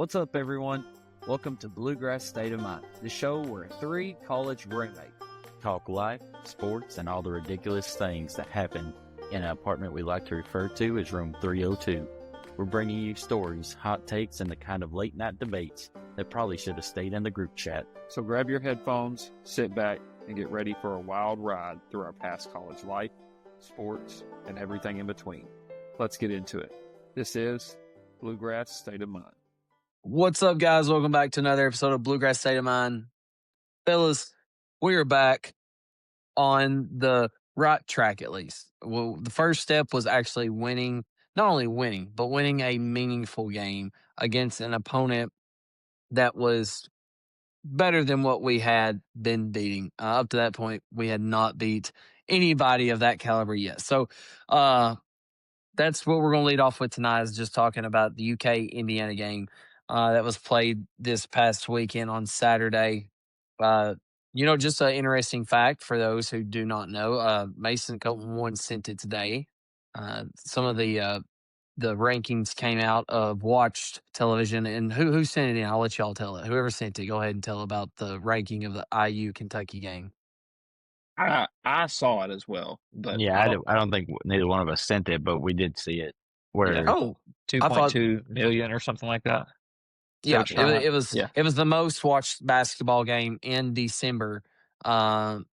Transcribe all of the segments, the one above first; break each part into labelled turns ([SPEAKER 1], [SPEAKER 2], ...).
[SPEAKER 1] What's up, everyone? Welcome to Bluegrass State of Mind, the show where three college roommates talk life, sports, and all the ridiculous things that happen in an apartment we like to refer to as Room 302. We're bringing you stories, hot takes, and the kind of late-night debates that probably should have stayed in the group chat.
[SPEAKER 2] So grab your headphones, sit back, and get ready for a wild ride through our past college life, sports, and everything in between. Let's get into it. This is Bluegrass State of Mind.
[SPEAKER 3] What's up, guys? Welcome back to another episode of Bluegrass State of Mind. Fellas, we are back on the right track, at least. Well, the first step was actually winning, not only winning, but winning a meaningful game against an opponent that was better than what we had been beating. Up to that point, we had not beat anybody of that caliber yet. So, that's what we're going to lead off with tonight, is just talking about the UK-Indiana game that was played this past weekend on Saturday. Just an interesting fact for those who do not know, Mason Colton One sent it today. Some of the rankings came out of watched television, and who sent it in? I'll let y'all tell it. Whoever sent it, go ahead and tell about the ranking of the IU-Kentucky game.
[SPEAKER 4] I saw it as well, but
[SPEAKER 1] Yeah, I don't think neither one of us sent it, but we did see it. Where
[SPEAKER 4] Yeah.
[SPEAKER 3] Oh,
[SPEAKER 4] 2.2 million or something like that.
[SPEAKER 3] yeah,
[SPEAKER 4] Coach Ryan.
[SPEAKER 3] it was
[SPEAKER 4] Yeah.
[SPEAKER 3] it was the most watched basketball game in December in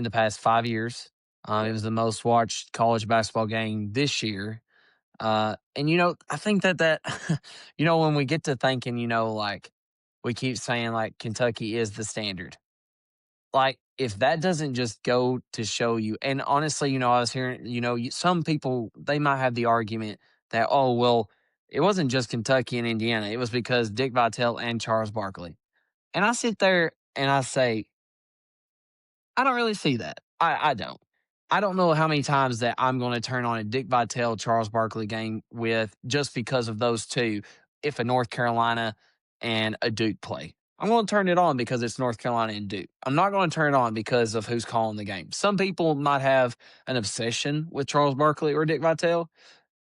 [SPEAKER 3] the past 5 years. It was the most watched college basketball game this year. And I think that when we get to thinking, like we keep saying like Kentucky is the standard. Like, if that doesn't just go to show you, and honestly, I was hearing, some people, they might have the argument that, oh, well, it wasn't just Kentucky and Indiana. It was because Dick Vitale and Charles Barkley. And I sit there and I say, I don't really see that. I don't. I don't know how many times that I'm going to turn on a Dick Vitale, Charles Barkley game with just because of those two, if a North Carolina and a Duke play. I'm going to turn it on because it's North Carolina and Duke. I'm not going to turn it on because of who's calling the game. Some people might have an obsession with Charles Barkley or Dick Vitale,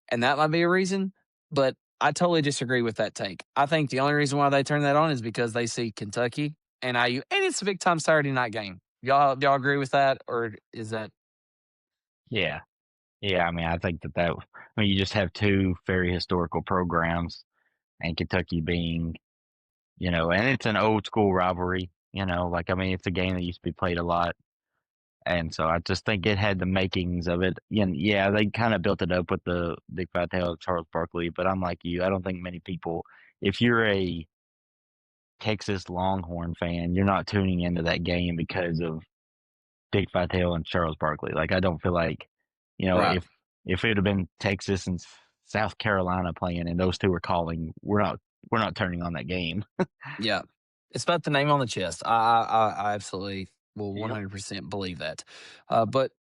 [SPEAKER 3] and that might be a reason, but I totally disagree with that take. I think the only reason why they turn that on is because they see Kentucky and IU, and it's a big-time Saturday night game. Y'all agree with that, or is that?
[SPEAKER 1] Yeah. I mean, I think you just have two very historical programs, and Kentucky being, and it's an old school rivalry, it's a game that used to be played a lot. And so I just think it had the makings of it. Yeah, they kind of built it up with the Dick Vitale, Charles Barkley, but I'm like you. I don't think many people, if you're a Texas Longhorn fan, you're not tuning into that game because of Dick Vitale and Charles Barkley. Like, I don't feel like,
[SPEAKER 3] Right.
[SPEAKER 1] if it would have been Texas and South Carolina playing and those two were calling, we're not turning on that game.
[SPEAKER 3] Yeah. It's about the name on the chest. I absolutely will 100% believe that. But,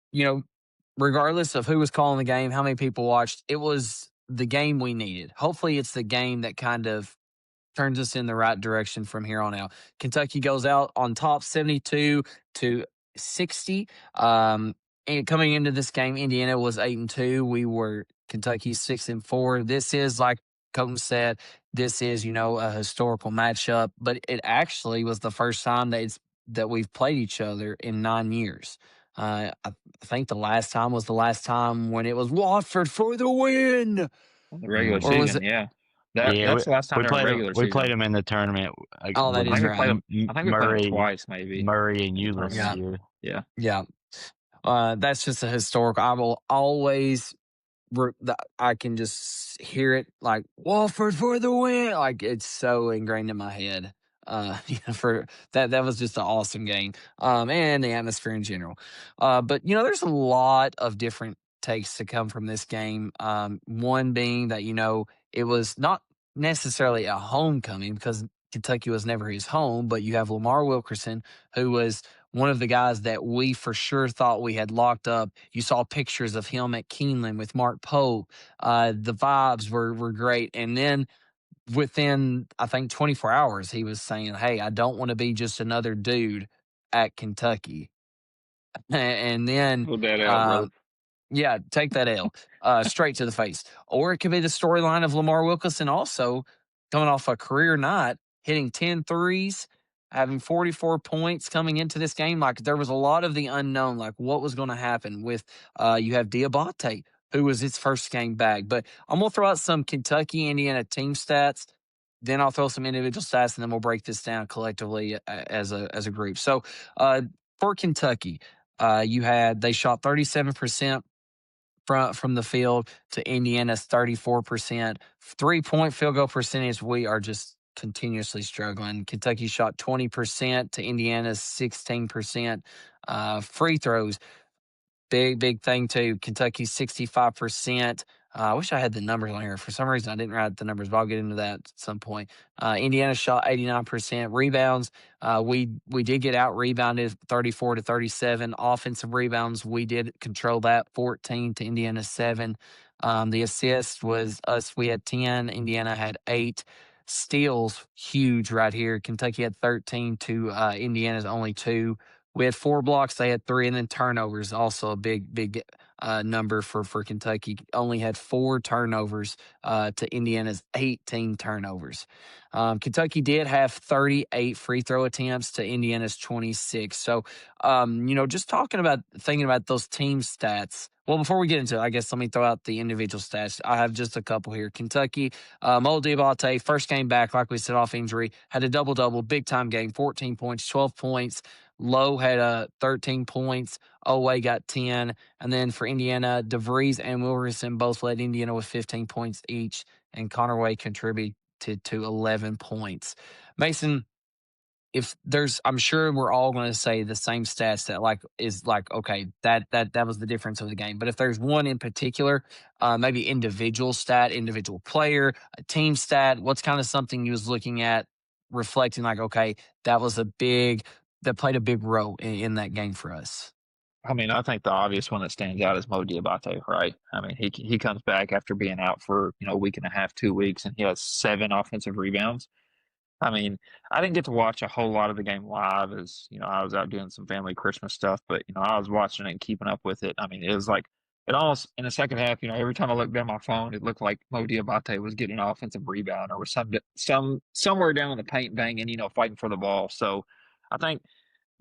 [SPEAKER 3] regardless of who was calling the game, how many people watched, it was the game we needed. Hopefully it's the game that kind of turns us in the right direction from here on out. Kentucky goes out on top 72-60. And coming into this game, Indiana was 8-2. We were Kentucky 6-4. This is, like Colton said, this is, a historical matchup, but it actually was the first time that we've played each other in 9 years. I think the last time was the last time when it was Watford for the win.
[SPEAKER 4] The regular
[SPEAKER 3] Or was
[SPEAKER 4] season,
[SPEAKER 3] it-
[SPEAKER 4] yeah. That's the last time they were in regular season.
[SPEAKER 1] We played them in the tournament.
[SPEAKER 3] Oh, that is right.
[SPEAKER 4] I think we played them twice, maybe.
[SPEAKER 1] Murray and Euler
[SPEAKER 3] Yeah.
[SPEAKER 1] this year.
[SPEAKER 4] Yeah.
[SPEAKER 3] Yeah. That's just a historical. I will always, I can just hear it like Walford for the win. Like, it's so ingrained in my head. For that was just an awesome game. And the atmosphere in general. But there's a lot of different takes to come from this game. One being that, it was not necessarily a homecoming because Kentucky was never his home, but you have Lamar Wilkerson, who was one of the guys that we for sure thought we had locked up. You saw pictures of him at Keeneland with Mark Pope. The vibes were great. And then within, I think, 24 hours, he was saying, hey, I don't want to be just another dude at Kentucky. And then,
[SPEAKER 4] Hold that out, bro.
[SPEAKER 3] yeah, take that L straight to the face. Or it could be the storyline of Lamar Wilkerson also coming off a career night, hitting 10 threes, having 44 points coming into this game. Like there was a lot of the unknown, like what was going to happen with you have Diabate, who was his first game back. But I'm gonna throw out some Kentucky, Indiana team stats. Then I'll throw some individual stats, and then we'll break this down collectively as a group. So for Kentucky, they shot 37% from the field to Indiana's 34%. 3-point field goal percentage, we are just continuously struggling. Kentucky shot 20% to Indiana's 16%. Free throws, big thing too. Kentucky 65%. I wish I had the numbers on here. For some reason, I didn't write the numbers, but I'll get into that at some point. Indiana shot 89%. Rebounds, we did get out rebounded 34-37. Offensive rebounds, we did control that 14 to Indiana 7. The assist was us. We had 10. Indiana had 8. Steals, huge right here. Kentucky had 13 to Indiana's only 2. We had 4 blocks, they had 3, and then turnovers, also a big number for Kentucky. Only had 4 turnovers to Indiana's 18 turnovers. Kentucky did have 38 free throw attempts to Indiana's 26. So, just thinking about those team stats. Well, before we get into it, I guess let me throw out the individual stats. I have just a couple here. Kentucky, Mo Diabate, first game back, like we said, off injury, had a double-double, big-time game, 14 points, 12 points. Lowe had 13 points. Owe got 10. And then for Indiana, DeVries and Wilkerson both led Indiana with 15 points each, and Connerway contributed to 11 points. Mason, I'm sure we're all going to say the same stats that okay, that was the difference of the game. But if there's one in particular, maybe individual stat, individual player, a team stat, what's kind of something you was looking at, reflecting like, okay, that played a big role in that game for us.
[SPEAKER 4] I mean, I think the obvious one that stands out is Mo Diabate, right? I mean, he comes back after being out for a week and a half, 2 weeks, and he has 7 offensive rebounds. I mean, I didn't get to watch a whole lot of the game live as, I was out doing some family Christmas stuff, but, I was watching it and keeping up with it. I mean, it was like, it almost, in the second half, every time I looked down my phone, it looked like Mo Diabate was getting an offensive rebound or was somewhere down in the paint banging, fighting for the ball. So I think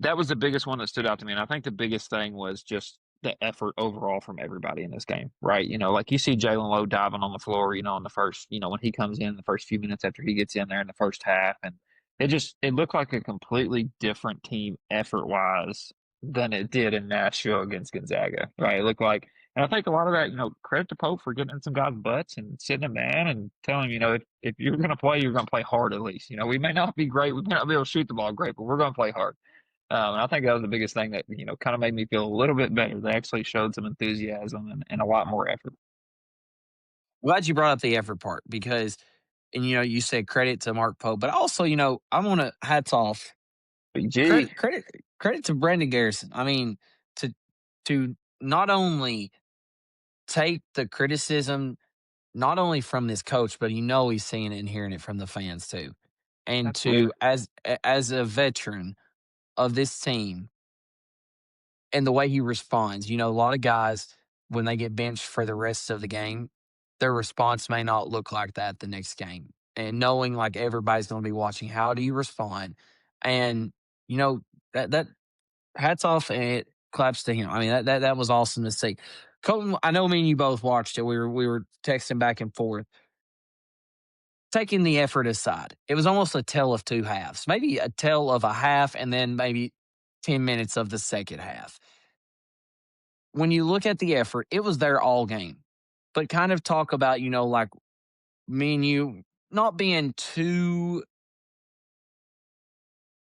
[SPEAKER 4] that was the biggest one that stood out to me. And I think the biggest thing was just the effort overall from everybody in this game, right? Like you see Jalen Lowe diving on the floor, in the first, when he comes in the first few minutes after he gets in there in the first half. And it looked like a completely different team effort wise than it did in Nashville against Gonzaga, right? It looked like, and I think a lot of that, credit to Pope for getting in some guys' butts and sitting them down and telling them, if you're going to play, you're going to play hard at least. We may not be great, we may not be able to shoot the ball great, but we're going to play hard. And I think that was the biggest thing that, kind of made me feel a little bit better. They actually showed some enthusiasm and a lot more effort.
[SPEAKER 3] Glad you brought up the effort part because, and you said credit to Mark Pope, but also, I'm going to hats off.
[SPEAKER 4] BG.
[SPEAKER 3] Credit to Brandon Garrison. I mean, to not only take the criticism, not only from this coach, but he's seeing it and hearing it from the fans too. And
[SPEAKER 4] Absolutely.
[SPEAKER 3] as a veteran of this team and the way he responds, a lot of guys, when they get benched for the rest of the game, their response may not look like that the next game. And knowing like everybody's going to be watching, how do you respond? And, that hats off and claps to him. I mean, that was awesome to see. Colton, I know me and you both watched it. We were texting back and forth. Taking the effort aside, it was almost a tale of two halves, maybe a tale of a half and then maybe 10 minutes of the second half. When you look at the effort, it was there all game. But kind of talk about, like me and you not being too,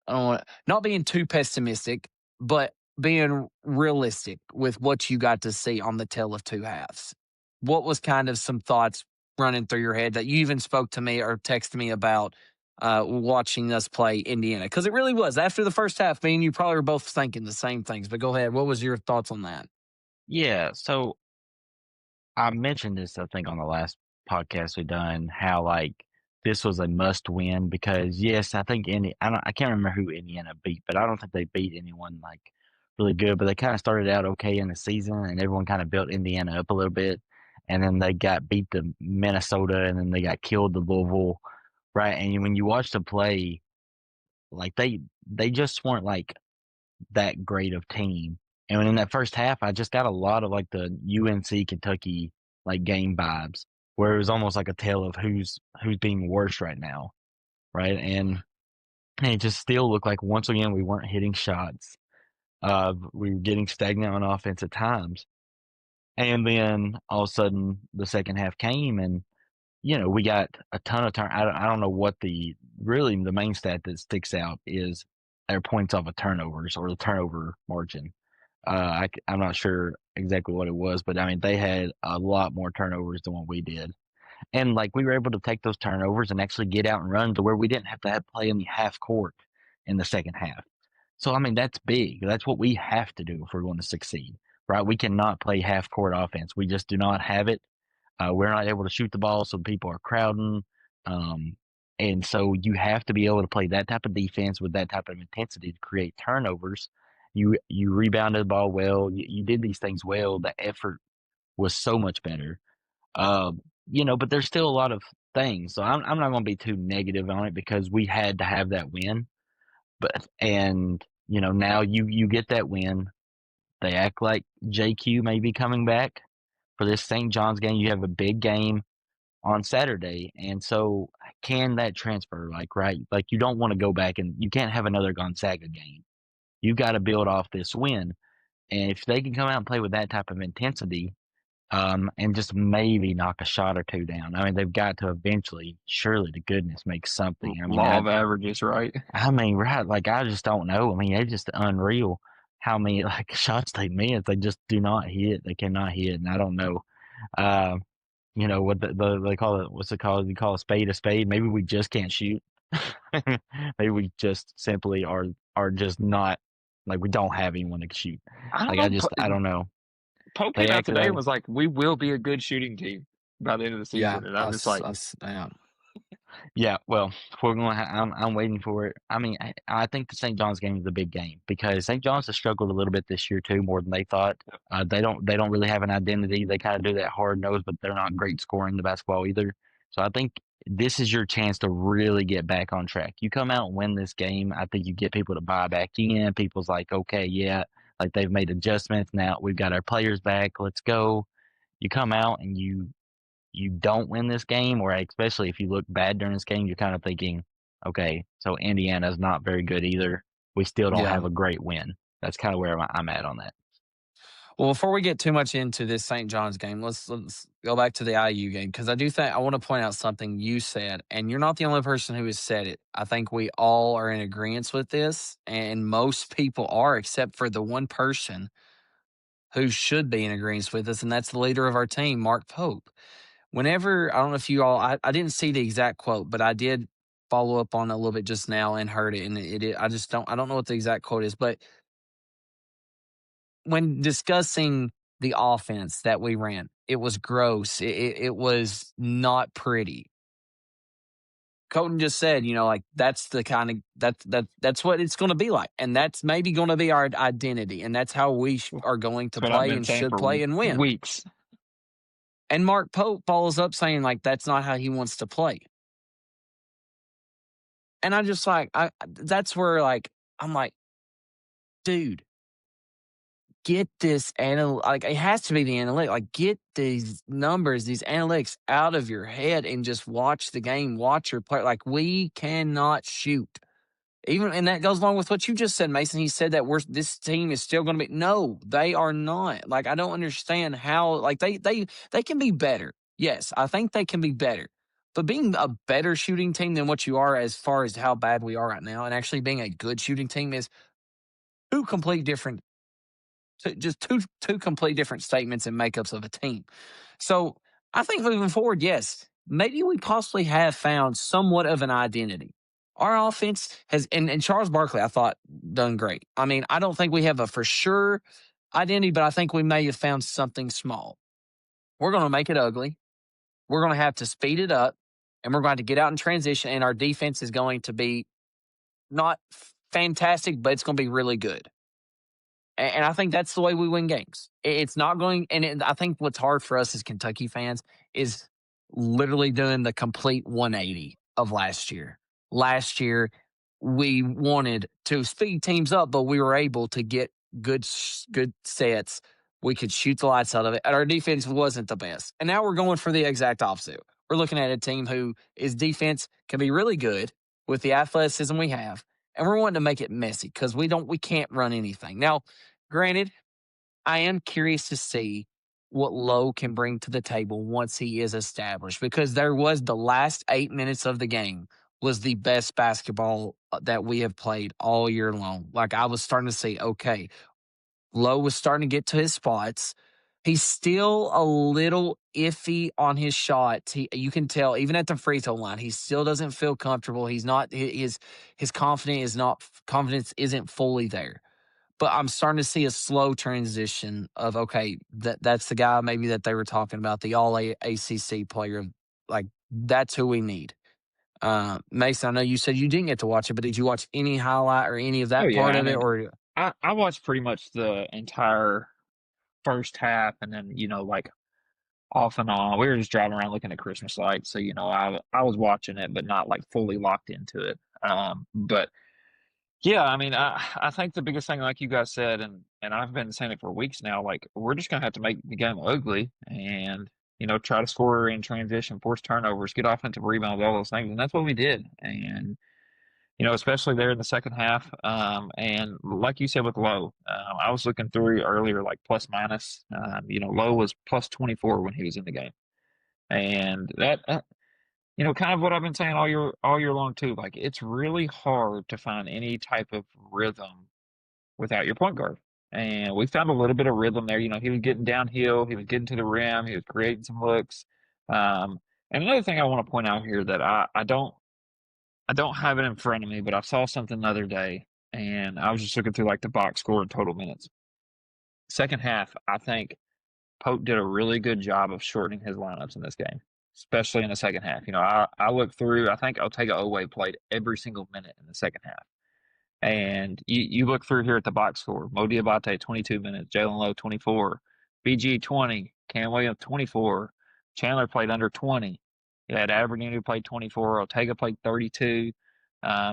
[SPEAKER 3] not being too pessimistic, but being realistic with what you got to see on the tale of two halves. What was kind of some thoughts running through your head that you even spoke to me or texted me about watching us play Indiana? Because it really was. After the first half, me and you probably were both thinking the same things. But go ahead. What was your thoughts on that?
[SPEAKER 1] Yeah, so I mentioned this, I think, on the last podcast we done, how like this was a must win because yes, I think I can't remember who Indiana beat, but I don't think they beat anyone like really good. But they kind of started out okay in the season, and everyone kind of built Indiana up a little bit, and then they got beat to Minnesota, and then they got killed to Louisville. right? And when you watch them play, like they just weren't like that great of team. And in that first half, I just got a lot of like the UNC Kentucky like game vibes, where it was almost like a tale of who's being worse right now, right? And it just still looked like once again we weren't hitting shots. We were getting stagnant on offense at times, and then all of a sudden the second half came, and we got a ton of turn. I don't know what the main stat that sticks out is their points off of turnovers or the turnover margin. I'm not sure exactly what it was, but I mean they had a lot more turnovers than what we did, and like we were able to take those turnovers and actually get out and run to where we didn't have to play in the half court in the second half. So I mean that's big. That's what we have to do if we're going to succeed, right? We cannot play half court offense. We just do not have it. We're not able to shoot the ball, so people are crowding. Um, and so you have to be able to play that type of defense with that type of intensity to create turnovers. You rebounded the ball well. You did these things well. The effort was so much better. But there's still a lot of things. So I'm not going to be too negative on it because we had to have that win. Now you get that win. They act like JQ may be coming back for this St. John's game. You have a big game on Saturday. And so can that transfer, right? Like you don't want to go back and you can't have another Gonzaga game. You've got to build off this win. And if they can come out and play with that type of intensity, and just maybe knock a shot or two down. I mean, they've got to eventually, surely to goodness, make something. I mean,
[SPEAKER 4] Law of averages, right?
[SPEAKER 1] right. Like, I just don't know. I mean, it's just unreal how many like shots they miss. They just do not hit. They cannot hit. And I don't know. Uh, what they call it, what's it called? You call a spade a spade. Maybe we just can't shoot. Maybe we just simply are just not like we don't have anyone to shoot.
[SPEAKER 4] I don't
[SPEAKER 1] Like
[SPEAKER 4] know.
[SPEAKER 1] I don't know.
[SPEAKER 4] Pope
[SPEAKER 1] They
[SPEAKER 4] came out
[SPEAKER 1] acted
[SPEAKER 4] today
[SPEAKER 1] like
[SPEAKER 4] and was like, "We will be a good shooting team by the end of the
[SPEAKER 3] Yeah,
[SPEAKER 4] season," and I'm just like,
[SPEAKER 3] yeah.
[SPEAKER 1] yeah. Well, we're going. I'm waiting for it. I mean, I think the St. John's game is a big game because St. John's has struggled a little bit this year too, more than they thought. They don't really have an identity. They kind of do that hard nose, but they're not great scoring the basketball either. So I think this is your chance to really get back on track. You come out and win this game, I think you get people to buy back in. People's like, okay, yeah, like they've made adjustments. Now we've got our players back. Let's go. You come out and you don't win this game, or especially if you look bad during this game, you're kind of thinking, okay, so Indiana's not very good either. We still don't
[SPEAKER 3] Yeah.
[SPEAKER 1] have a great win. That's kind of where I'm at on that.
[SPEAKER 3] Well, before we get too much into this St. John's game, let's go back to the IU game because I do think I want to point out something you said, and you're not the only person who has said it. I think we all are in agreement with this, and most people are, except for the one person who should be in agreement with us, and that's the leader of our team, Mark Pope. Whenever I don't know if you all, I didn't see the exact quote, but I did follow up on it a little bit just now and heard it, and I don't know what the exact quote is, but when discussing the offense that we ran, it was gross. It was not pretty. Colton just said, like that's the kind of that's what it's going to be like, and that's maybe going to be our identity, and that's how we are going to
[SPEAKER 4] "That's what I've
[SPEAKER 3] play
[SPEAKER 4] been
[SPEAKER 3] and
[SPEAKER 4] saying
[SPEAKER 3] should
[SPEAKER 4] for
[SPEAKER 3] play and win.
[SPEAKER 4] weeks."
[SPEAKER 3] And Mark Pope follows up saying like that's not how he wants to play, and I'm just like, that's where like I'm like, dude, get this like it has to be the analytic. Like get these numbers, these analytics out of your head and just watch the game, watch your player. Like we cannot shoot. Even and that goes along with what you just said, Mason. He said that this team is still going to be no, they are not. Like I don't understand how like they can be better. Yes, I think they can be better. But being a better shooting team than what you are as far as how bad we are right now and actually being a good shooting team is two complete different just two complete different statements and makeups of a team. So I think moving forward, yes, maybe we possibly have found somewhat of an identity. Our offense has, and Charles Barkley, I thought, done great. I mean, I don't think we have a for sure identity, but I think we may have found something small. We're going to make it ugly. We're going to have to speed it up, and we're going to get out in transition, and our defense is going to be not fantastic, but it's going to be really good. And I think that's the way we win games. It's not going, and I think what's hard for us as Kentucky fans is literally doing the complete 180 of last year. Last year, we wanted to speed teams up, but we were able to get good sets. We could shoot the lights out of it. And our defense wasn't the best. And now we're going for the exact opposite. We're looking at a team who is defense can be really good with the athleticism we have, and we're wanting to make it messy because we can't run anything. Now, granted, I am curious to see what Lowe can bring to the table once he is established because there was the last 8 minutes of the game was the best basketball that we have played all year long. Like I was starting to see, okay, Lowe was starting to get to his spots. He's still a little iffy on his shot. You can tell even at the free throw line, he still doesn't feel comfortable. He's not his confidence isn't fully there. But I'm starting to see a slow transition of okay, that's the guy maybe that they were talking about, the all ACC player. Like that's who we need. Mason, I know you said you didn't get to watch it, but did you watch any highlight or any of
[SPEAKER 4] Oh
[SPEAKER 3] that
[SPEAKER 4] yeah,
[SPEAKER 3] part
[SPEAKER 4] I
[SPEAKER 3] of it?
[SPEAKER 4] mean,
[SPEAKER 3] Or
[SPEAKER 4] I watched pretty much the entire first half, and then like off and on. We were just driving around looking at Christmas lights, so I was watching it, but not like fully locked into it. But yeah, I mean, I think the biggest thing, like you guys said, and I've been saying it for weeks now, like we're just gonna have to make the game ugly and try to score in transition, force turnovers, get offensive rebounds, all those things, and that's what we did. And especially there in the second half. And like you said with Lowe, I was looking through earlier, like plus minus. Lowe was plus 24 when he was in the game, and that kind of what I've been saying all year long too. Like it's really hard to find any type of rhythm without your point guard. And we found a little bit of rhythm there. He was getting downhill, he was getting to the rim, he was creating some looks. Um, and another thing I want to point out here that I don't have it in front of me, but I saw something the other day, and I was just looking through like the box score and total minutes. Second half, I think Pope did a really good job of shortening his lineups in this game, especially in the second half. I looked through. I think Otega Owe played every single minute in the second half. And you look through here at the box score. Mo Diabate, 22 minutes. Jalen Lowe, 24. BG, 20. Cam Williams, 24. Chandler played under 20. You had Aberdeen who played 24. Ortega played 32.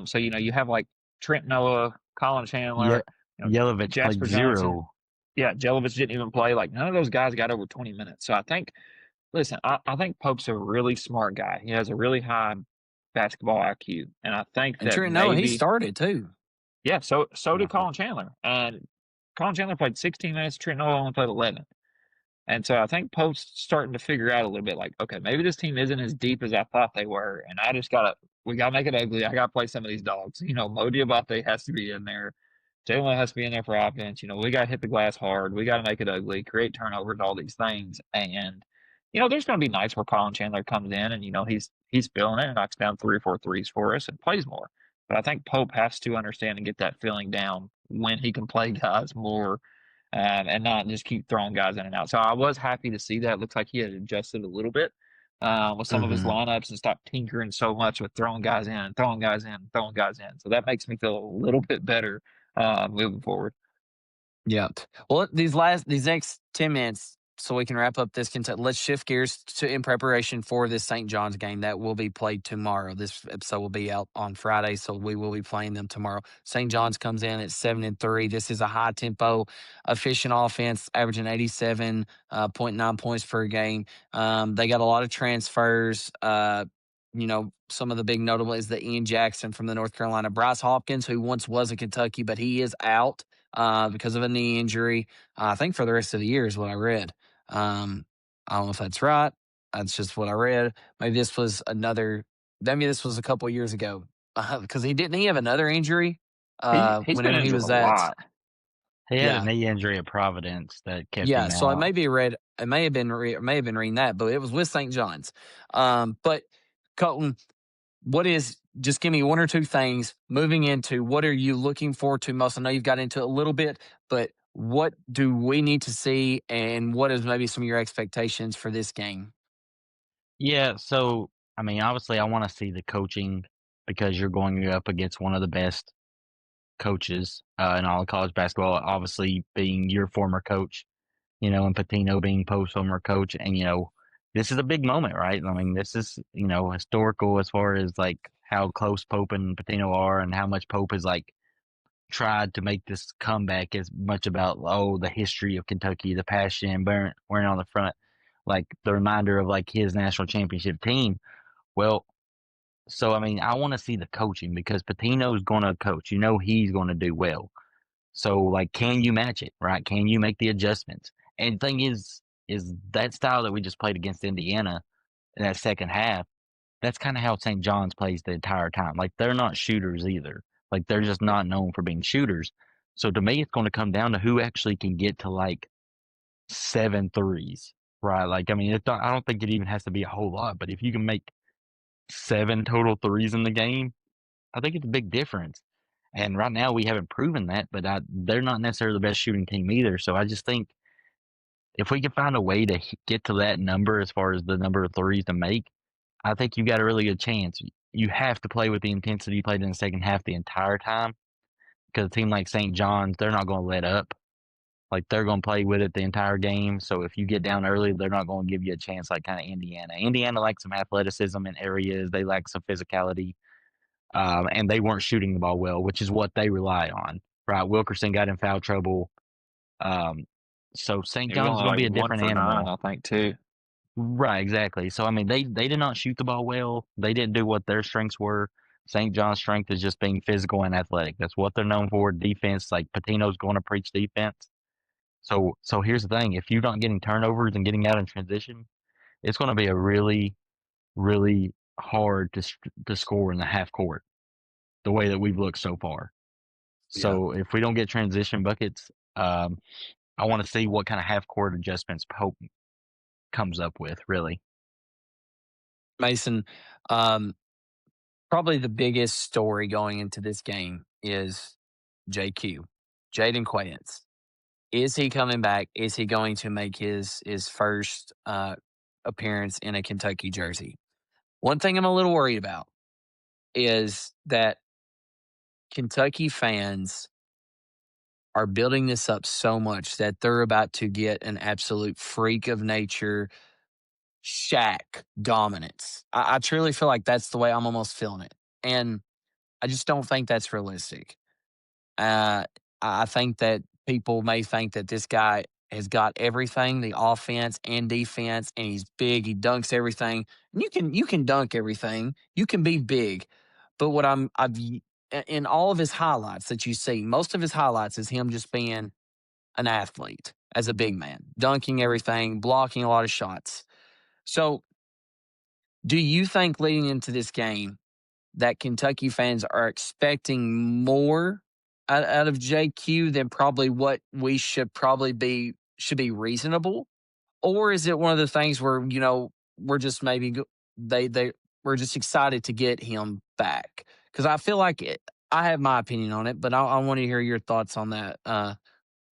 [SPEAKER 4] So, you have like Trent Noah, Colin
[SPEAKER 1] Ye-
[SPEAKER 4] Chandler,
[SPEAKER 1] Yelovich
[SPEAKER 4] Jasper
[SPEAKER 1] played
[SPEAKER 4] Johnson.
[SPEAKER 1] 0.
[SPEAKER 4] Yeah, Jelovich didn't even play. Like, none of those guys got over 20 minutes. So I think, listen, I think Pope's a really smart guy. He has a really high basketball IQ. And I think
[SPEAKER 3] and
[SPEAKER 4] that
[SPEAKER 3] Trent Noah, he
[SPEAKER 4] maybe.
[SPEAKER 3] started too.
[SPEAKER 4] Yeah, so did
[SPEAKER 1] Uh-huh.
[SPEAKER 4] Colin Chandler. And Colin Chandler played 16 minutes, Trent Noah only played 11. And so I think Pope's starting to figure out a little bit like, okay, maybe this team isn't as deep as I thought they were. And we gotta make it ugly. I gotta play some of these dogs. Mo Diabate has to be in there. Jalen has to be in there for offense. We gotta hit the glass hard. We gotta make it ugly, create turnovers, all these things. And, there's gonna be nights where Colin Chandler comes in and, he's feeling it and knocks down 3 or 4 threes for us and plays more. But I think Pope has to understand and get that feeling down when he can play guys more and not just keep throwing guys in and out. So I was happy to see that. It looks like he had adjusted a little bit with some of his
[SPEAKER 3] Hmm.
[SPEAKER 4] lineups and stopped tinkering so much with throwing guys in and throwing guys in and throwing guys in. So that makes me feel a little bit better moving forward.
[SPEAKER 3] Yeah. Well, these next 10 minutes, so we can wrap up this content. Let's shift gears to in preparation for this St. John's game that will be played tomorrow. This episode will be out on Friday, so we will be playing them tomorrow. St. John's comes in at 7-3. This is a high tempo, efficient offense, averaging 87.9 points per game. They got a lot of transfers. Some of the big notable is the Ian Jackson from the North Carolina, Bryce Hopkins, who once was a Kentucky, but he is out because of a knee injury. I think for the rest of the year is what I read. I don't know if that's right. That's just what I read. Maybe this was a couple years ago because he have another injury
[SPEAKER 4] He's been
[SPEAKER 3] whenever he
[SPEAKER 4] injured a
[SPEAKER 3] was at
[SPEAKER 4] lot.
[SPEAKER 1] He had a
[SPEAKER 3] yeah.
[SPEAKER 1] knee injury at Providence that kept
[SPEAKER 3] Yeah,
[SPEAKER 1] him
[SPEAKER 3] so
[SPEAKER 1] out.
[SPEAKER 3] it may have been reading that, but it was with St. John's. But Colton, just give me one or two things moving into what are you looking forward to most? I know you've got into it a little bit, but what do we need to see and what is maybe some of your expectations for this game?
[SPEAKER 1] Yeah, so I mean, obviously, I want to see the coaching because you're going up against one of the best coaches in all of college basketball. Obviously, being your former coach, and Patino being Poe's former coach, and this is a big moment, right? I mean, this is, historical as far as like how close Pope and Patino are and how much Pope has like tried to make this comeback as much about, the history of Kentucky, the passion, wearing on the front, like the reminder of like his national championship team. Well, so I mean, I want to see the coaching because Patino's going to coach. He's going to do well. So like, can you match it? Right? Can you make the adjustments? And the thing is that style that we just played against Indiana in that second half. That's kind of how St. John's plays the entire time. Like they're not shooters either. Like they're just not known for being shooters. So to me, it's going to come down to who actually can get to like 7 threes, right? Like I mean, I don't think it even has to be a whole lot, but if you can make 7 total threes in the game, I think it's a big difference. And right now we haven't proven that, but they're not necessarily the best shooting team either. So I just think if we can find a way to get to that number as far as the number of threes to make, I think you got a really good chance. You have to play with the intensity you played in the second half the entire time because a team like St. John's, they're not going to let up. Like they're going to play with it the entire game. So if you get down early, they're not going to give you a chance like kind of Indiana. Indiana likes some athleticism in areas. They like some physicality, and they weren't shooting the ball well, which is what they rely on. Right? Wilkerson got in foul trouble. Um, so St.
[SPEAKER 4] He was
[SPEAKER 1] John's is
[SPEAKER 4] only
[SPEAKER 1] going to
[SPEAKER 4] like
[SPEAKER 1] be a
[SPEAKER 4] one
[SPEAKER 1] different
[SPEAKER 4] for nine,
[SPEAKER 1] animal.
[SPEAKER 4] I think, too.
[SPEAKER 1] Right, exactly. So I mean, they did not shoot the ball well. They didn't do what their strengths were. St. John's strength is just being physical and athletic. That's what they're known for. Defense, like Patino's going to preach defense. So here's the thing: if you're not getting turnovers and getting out in transition, it's going to be a really, really hard to score in the half court. The way that we've looked so far.
[SPEAKER 3] Yeah.
[SPEAKER 1] So if we don't get transition buckets, I want to see what kind of half court adjustments Pope comes up with. Really.
[SPEAKER 3] Mason, um, probably the biggest story going into this game is JQ, Jaden Quayance. Is he coming back? Is he going to make his first appearance in a Kentucky jersey? One thing I'm a little worried about is that Kentucky fans are building this up so much that they're about to get an absolute freak of nature Shaq dominance. I truly feel like that's the way I'm almost feeling it. And I just don't think that's realistic. Uh, I think that people may think that this guy has got everything, the offense and defense, and he's big. He dunks everything. And you can dunk everything. You can be big. But what in all of his highlights that you see, most of his highlights is him just being an athlete as a big man, dunking everything, blocking a lot of shots. So, do you think leading into this game that Kentucky fans are expecting more out of JQ than probably what we should be reasonable? Or is it one of the things where, we're just maybe they we're just excited to get him back? Because I feel like I have my opinion on it, but I want to hear your thoughts on that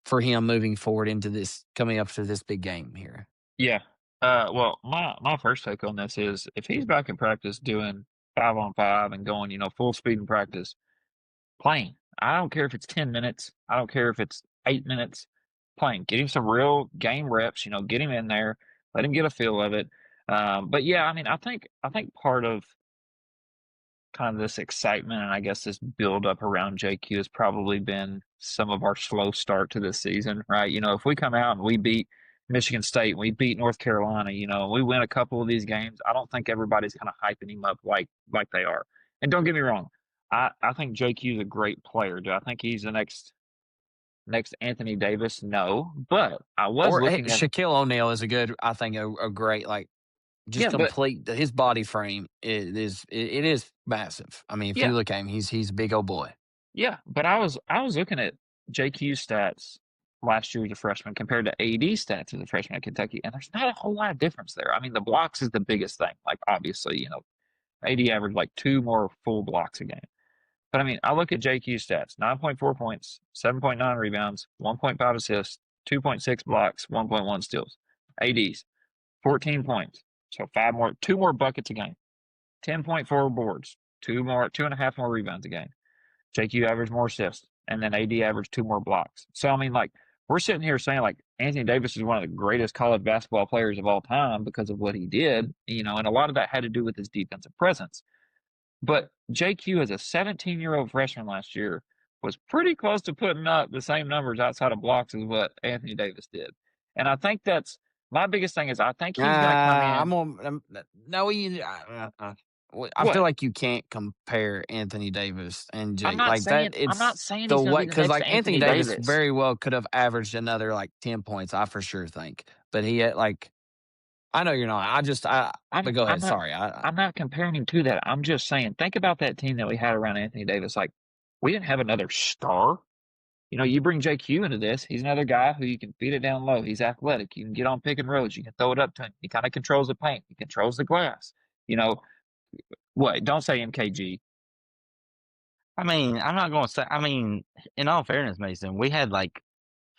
[SPEAKER 3] for him moving forward into this coming up to this big game here.
[SPEAKER 4] Yeah. Well, my first take on this is if he's back in practice doing 5-on-5 and going, full speed in practice, playing. I don't care if it's 10 minutes. I don't care if it's 8 minutes. Playing. Get him some real game reps. Get him in there. Let him get a feel of it. But yeah, I mean, I think part of kind of this excitement and I guess this build up around JQ has probably been some of our slow start to this season, right? If we come out and we beat Michigan State, we beat North Carolina, we win a couple of these games, I don't think everybody's kind of hyping him up like they are. And don't get me wrong, I think JQ is a great player. Do I think he's the next Anthony Davis? No, but I was
[SPEAKER 3] Or
[SPEAKER 4] looking at
[SPEAKER 3] Shaquille O'Neal is I think a great just
[SPEAKER 4] yeah, but
[SPEAKER 3] complete his body frame it is massive. I mean, if
[SPEAKER 4] yeah,
[SPEAKER 3] you look at him, he's a big old boy.
[SPEAKER 4] yeah, but I was looking at JQ stats last year as a freshman compared to AD stats as a freshman at Kentucky, and there's not a whole lot of difference there. I mean, the blocks is the biggest thing. Like obviously, AD averaged like 2 more full blocks a game. But I mean, I look at JQ stats: 9.4 points, 7.9 rebounds, 1.5 assists, 2.6 blocks, 1.1 steals. ADs 14 points, so 2 more buckets a game. 10.4 boards, 2.5 more rebounds a game. JQ averaged more assists, and then AD averaged 2 more blocks. So I mean, like we're sitting here saying like Anthony Davis is one of the greatest college basketball players of all time because of what he did, and a lot of that had to do with his defensive presence. But JQ as a 17-year-old freshman last year was pretty close to putting up the same numbers outside of blocks as what Anthony Davis did. And I think that's my biggest thing is I think he's going to come in.
[SPEAKER 3] No, I feel
[SPEAKER 4] What?
[SPEAKER 3] like you can't compare Anthony Davis and
[SPEAKER 4] I'm
[SPEAKER 3] Jake
[SPEAKER 4] not
[SPEAKER 3] like that.
[SPEAKER 4] saying I'm not
[SPEAKER 3] It's
[SPEAKER 4] saying
[SPEAKER 3] the
[SPEAKER 4] he's going to
[SPEAKER 3] way
[SPEAKER 4] be the
[SPEAKER 3] because
[SPEAKER 4] next
[SPEAKER 3] like Anthony
[SPEAKER 4] Anthony
[SPEAKER 3] Davis
[SPEAKER 4] Davis.
[SPEAKER 3] very well could have averaged another like 10 points. I for sure think, but he had like I know you're not. But go
[SPEAKER 4] I'm
[SPEAKER 3] ahead.
[SPEAKER 4] not
[SPEAKER 3] Sorry.
[SPEAKER 4] I'm not comparing him to that. I'm just saying think about that team that we had around Anthony Davis. Like we didn't have another star. You bring JQ into this. He's another guy who you can feed it down low. He's athletic. You can get on pick and rolls. You can throw it up to him. He kind of controls the paint. He controls the glass. You know what? Don't say MKG.
[SPEAKER 1] I mean, I'm not going to say. I mean, in all fairness, Mason, we had like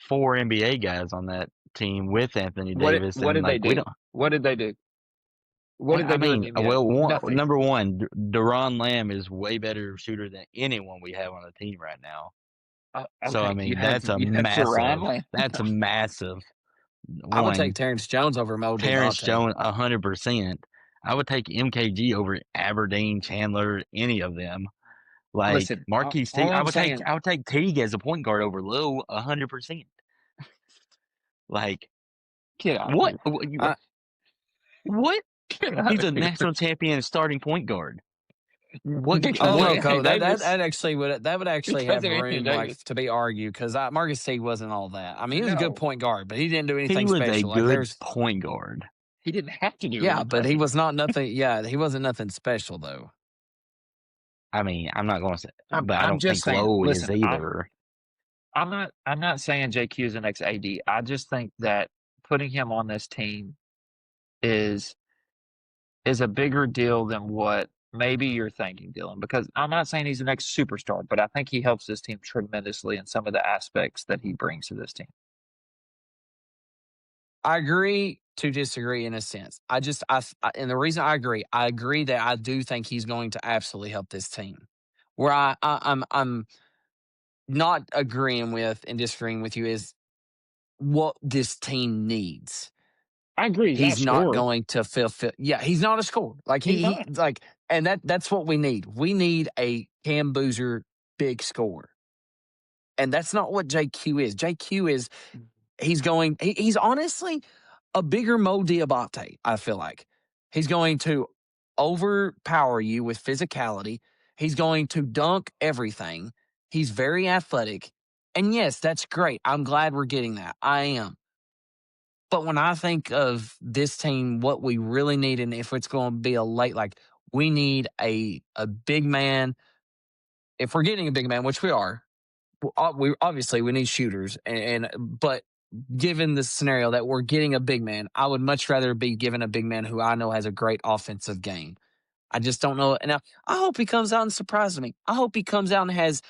[SPEAKER 1] 4 NBA guys on that team with Anthony Davis,
[SPEAKER 4] What
[SPEAKER 1] and
[SPEAKER 4] did they
[SPEAKER 1] like we
[SPEAKER 4] do?
[SPEAKER 1] don't.
[SPEAKER 4] What did they do? What
[SPEAKER 1] Well,
[SPEAKER 4] did
[SPEAKER 1] I
[SPEAKER 4] they do in
[SPEAKER 1] mean,
[SPEAKER 4] the NBA?
[SPEAKER 1] well,
[SPEAKER 4] Nothing.
[SPEAKER 1] number one, Deron Lamb is way better shooter than anyone we have on the team right now. So I
[SPEAKER 4] Okay,
[SPEAKER 1] mean, that's a
[SPEAKER 4] you have Deron
[SPEAKER 1] massive.
[SPEAKER 4] Lamb.
[SPEAKER 1] That's a massive
[SPEAKER 3] I would take
[SPEAKER 1] one.
[SPEAKER 3] Terrence Jones over Mo
[SPEAKER 1] Terrence
[SPEAKER 3] Diabate.
[SPEAKER 1] Jones, 100%. I would take MKG over Aberdeen, Chandler, any of them. Like
[SPEAKER 4] Listen,
[SPEAKER 1] Marquise
[SPEAKER 4] all
[SPEAKER 1] Teague,
[SPEAKER 4] I'm saying,
[SPEAKER 1] I would take Teague as a point guard over Lou, 100%. Like
[SPEAKER 4] get out of
[SPEAKER 1] what?
[SPEAKER 4] here.
[SPEAKER 3] I,
[SPEAKER 1] What?
[SPEAKER 4] Get out
[SPEAKER 1] He's
[SPEAKER 4] of
[SPEAKER 1] a
[SPEAKER 4] here.
[SPEAKER 1] national champion starting point guard. What?
[SPEAKER 3] oh
[SPEAKER 4] Because of
[SPEAKER 3] no,
[SPEAKER 1] What?
[SPEAKER 4] Anthony
[SPEAKER 3] Cole,
[SPEAKER 4] Davis.
[SPEAKER 3] that would actually
[SPEAKER 4] Because
[SPEAKER 3] have
[SPEAKER 4] of Anthony
[SPEAKER 3] room like
[SPEAKER 4] Davis.
[SPEAKER 3] to be argued because Marcus Teague wasn't all that. I mean, he was a good
[SPEAKER 4] No,
[SPEAKER 3] point guard, but he didn't do
[SPEAKER 1] He
[SPEAKER 3] anything
[SPEAKER 1] was a
[SPEAKER 3] special. Like
[SPEAKER 1] good
[SPEAKER 3] there's
[SPEAKER 1] point guard.
[SPEAKER 4] he didn't have to do
[SPEAKER 3] yeah, but he
[SPEAKER 4] anything.
[SPEAKER 3] was not nothing. Yeah, he wasn't nothing special though.
[SPEAKER 1] I mean, I'm not going to say, but I
[SPEAKER 4] I'm
[SPEAKER 1] don't
[SPEAKER 4] just
[SPEAKER 1] think
[SPEAKER 4] saying.
[SPEAKER 1] Lowe is
[SPEAKER 4] Listen,
[SPEAKER 1] either.
[SPEAKER 4] I'm not saying JQ is the next AD. I just think that putting him on this team is is a bigger deal than what maybe you're thinking, Dylan. Because I'm not saying he's the next superstar, but I think he helps this team tremendously in some of the aspects that he brings to this team.
[SPEAKER 3] I agree to disagree in a sense. And the reason I agree that I do think he's going to absolutely help this team. Where I'm not agreeing with and disagreeing with you is what this team needs.
[SPEAKER 4] I agree. He's not a
[SPEAKER 3] He's not
[SPEAKER 4] scorer.
[SPEAKER 3] going to fulfill. Yeah, he's not a scorer. Like
[SPEAKER 4] He's
[SPEAKER 3] he
[SPEAKER 4] not.
[SPEAKER 3] like, and that's what we need. We need a Cam Boozer big scorer, and that's not what JQ is. JQ is he's honestly a bigger Mo Diabate. I feel like he's going to overpower you with physicality. He's going to dunk everything. He's very athletic, and yes, that's great. I'm glad we're getting that. I am. But when I think of this team, what we really need, and if it's going to be a late, like we need a big man. If we're getting a big man, which we are, we obviously we need shooters, but given the scenario that we're getting a big man, I would much rather be given a big man who I know has a great offensive game. I just don't know. And I hope he comes out and surprises me. I hope he comes out and has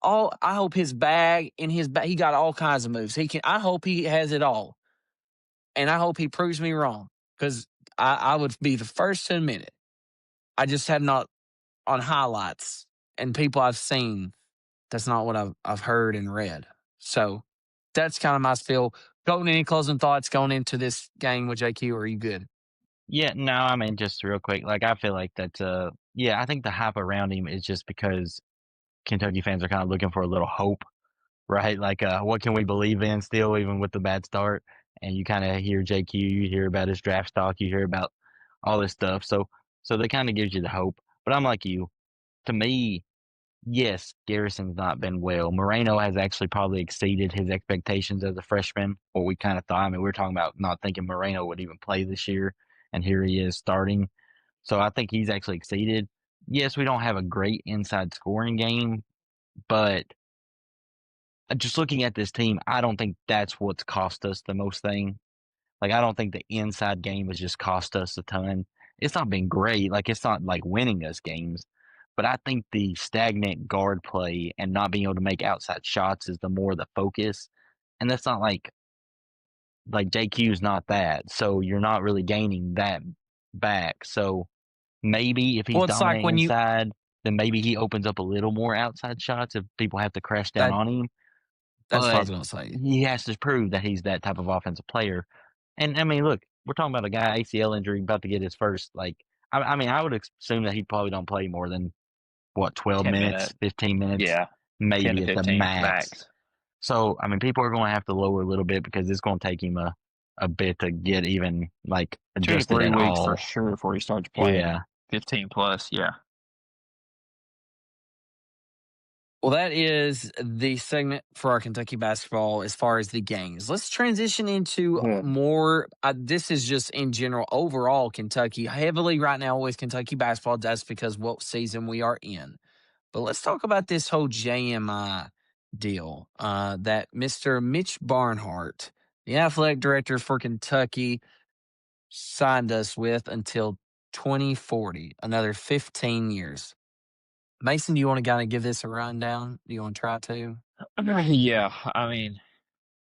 [SPEAKER 3] all. I hope his bag in his bag. He got all kinds of moves. He can. I hope he has it all. And I hope he proves me wrong because I would be the first to admit it. I just have not on highlights and people I've seen. That's not what I've heard and read. So that's kind of my spiel. Golden, any closing thoughts going into this game with JQ? Or are you good?
[SPEAKER 1] Yeah, no, I mean, just real quick. Like, I feel like that, yeah, I think the hype around him is just because Kentucky fans are kind of looking for a little hope, right? Like, what can we believe in still, even with the bad start? And you kind of hear JQ, you hear about his draft stock, you hear about all this stuff. So that kind of gives you the hope. But I'm like you. To me, yes, Garrison's not been well. Moreno has actually probably exceeded his expectations as a freshman, what we kind of thought. I mean, we were talking about not thinking Moreno would even play this year, and here he is starting. So I think he's actually exceeded. Yes, we don't have a great inside scoring game, but just looking at this team, I don't think that's what's cost us the most thing. Like, I don't think the inside game has just cost us a ton. It's not been great. Like, it's not like winning us games. But I think the stagnant guard play and not being able to make outside shots is the more the focus. And that's not like JQ's not that. So you're not really gaining that back. So maybe if he's
[SPEAKER 3] Well, it's like
[SPEAKER 1] dominant
[SPEAKER 3] when you
[SPEAKER 1] inside, then maybe he opens up a little more outside shots if people have to crash down
[SPEAKER 3] that
[SPEAKER 1] on him.
[SPEAKER 3] That's what I was
[SPEAKER 1] but
[SPEAKER 3] gonna say.
[SPEAKER 1] he has to prove that he's that type of offensive player. And I mean, look, we're talking about a guy ACL injury about to get his first. Like, I mean, I would assume that he probably don't play more than what 12
[SPEAKER 4] 10
[SPEAKER 1] minutes,
[SPEAKER 4] minute,
[SPEAKER 1] 15 minutes,
[SPEAKER 4] yeah, 10 to
[SPEAKER 1] maybe at the
[SPEAKER 4] 15
[SPEAKER 1] max.
[SPEAKER 4] max.
[SPEAKER 1] So I mean, people are going to have to lower a little bit because it's going to take him a bit to get even like
[SPEAKER 4] 2 to
[SPEAKER 1] adjusted
[SPEAKER 4] 3
[SPEAKER 1] at
[SPEAKER 4] weeks for
[SPEAKER 1] all.
[SPEAKER 4] sure before he starts playing
[SPEAKER 1] Yeah.
[SPEAKER 4] 15 plus. Yeah.
[SPEAKER 3] Well, that is the segment for our Kentucky basketball as far as the games. Let's transition into
[SPEAKER 4] Yeah.
[SPEAKER 3] more. This is just in general, overall, Kentucky, heavily right now with Kentucky basketball. That's because what season we are in. But let's talk about this whole JMI deal that Mr. Mitch Barnhart, the athletic director for Kentucky, signed us with until 2040, another 15 years. Mason, do you want to kind of give this a rundown? Do you want to try to?
[SPEAKER 4] Yeah. I mean,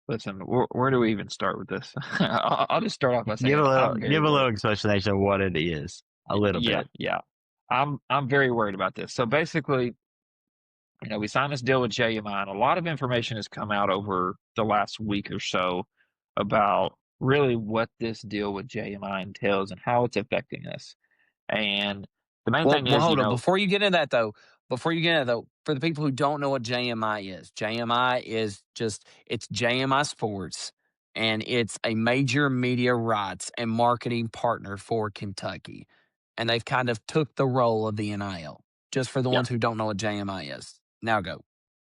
[SPEAKER 4] listen, where do we even start with this? I'll just start off by
[SPEAKER 1] Give
[SPEAKER 4] saying
[SPEAKER 1] a little
[SPEAKER 4] I'm very
[SPEAKER 1] give a
[SPEAKER 4] worried.
[SPEAKER 1] little explanation of what it is. A little
[SPEAKER 4] Yeah,
[SPEAKER 1] bit.
[SPEAKER 4] yeah. I'm very worried about this. So basically, we signed this deal with JMI, and a lot of information has come out over the last week or so about really what this deal with JMI entails and how it's affecting us. And the main thing is,
[SPEAKER 3] Hold on. Before you get into that though, for the people who don't know what JMI is, JMI is just it's JMI Sports, and it's a major media rights and marketing partner for Kentucky, and they've kind of took the role of the NIL. Just for the
[SPEAKER 4] yeah,
[SPEAKER 3] ones who don't know what JMI is, now go.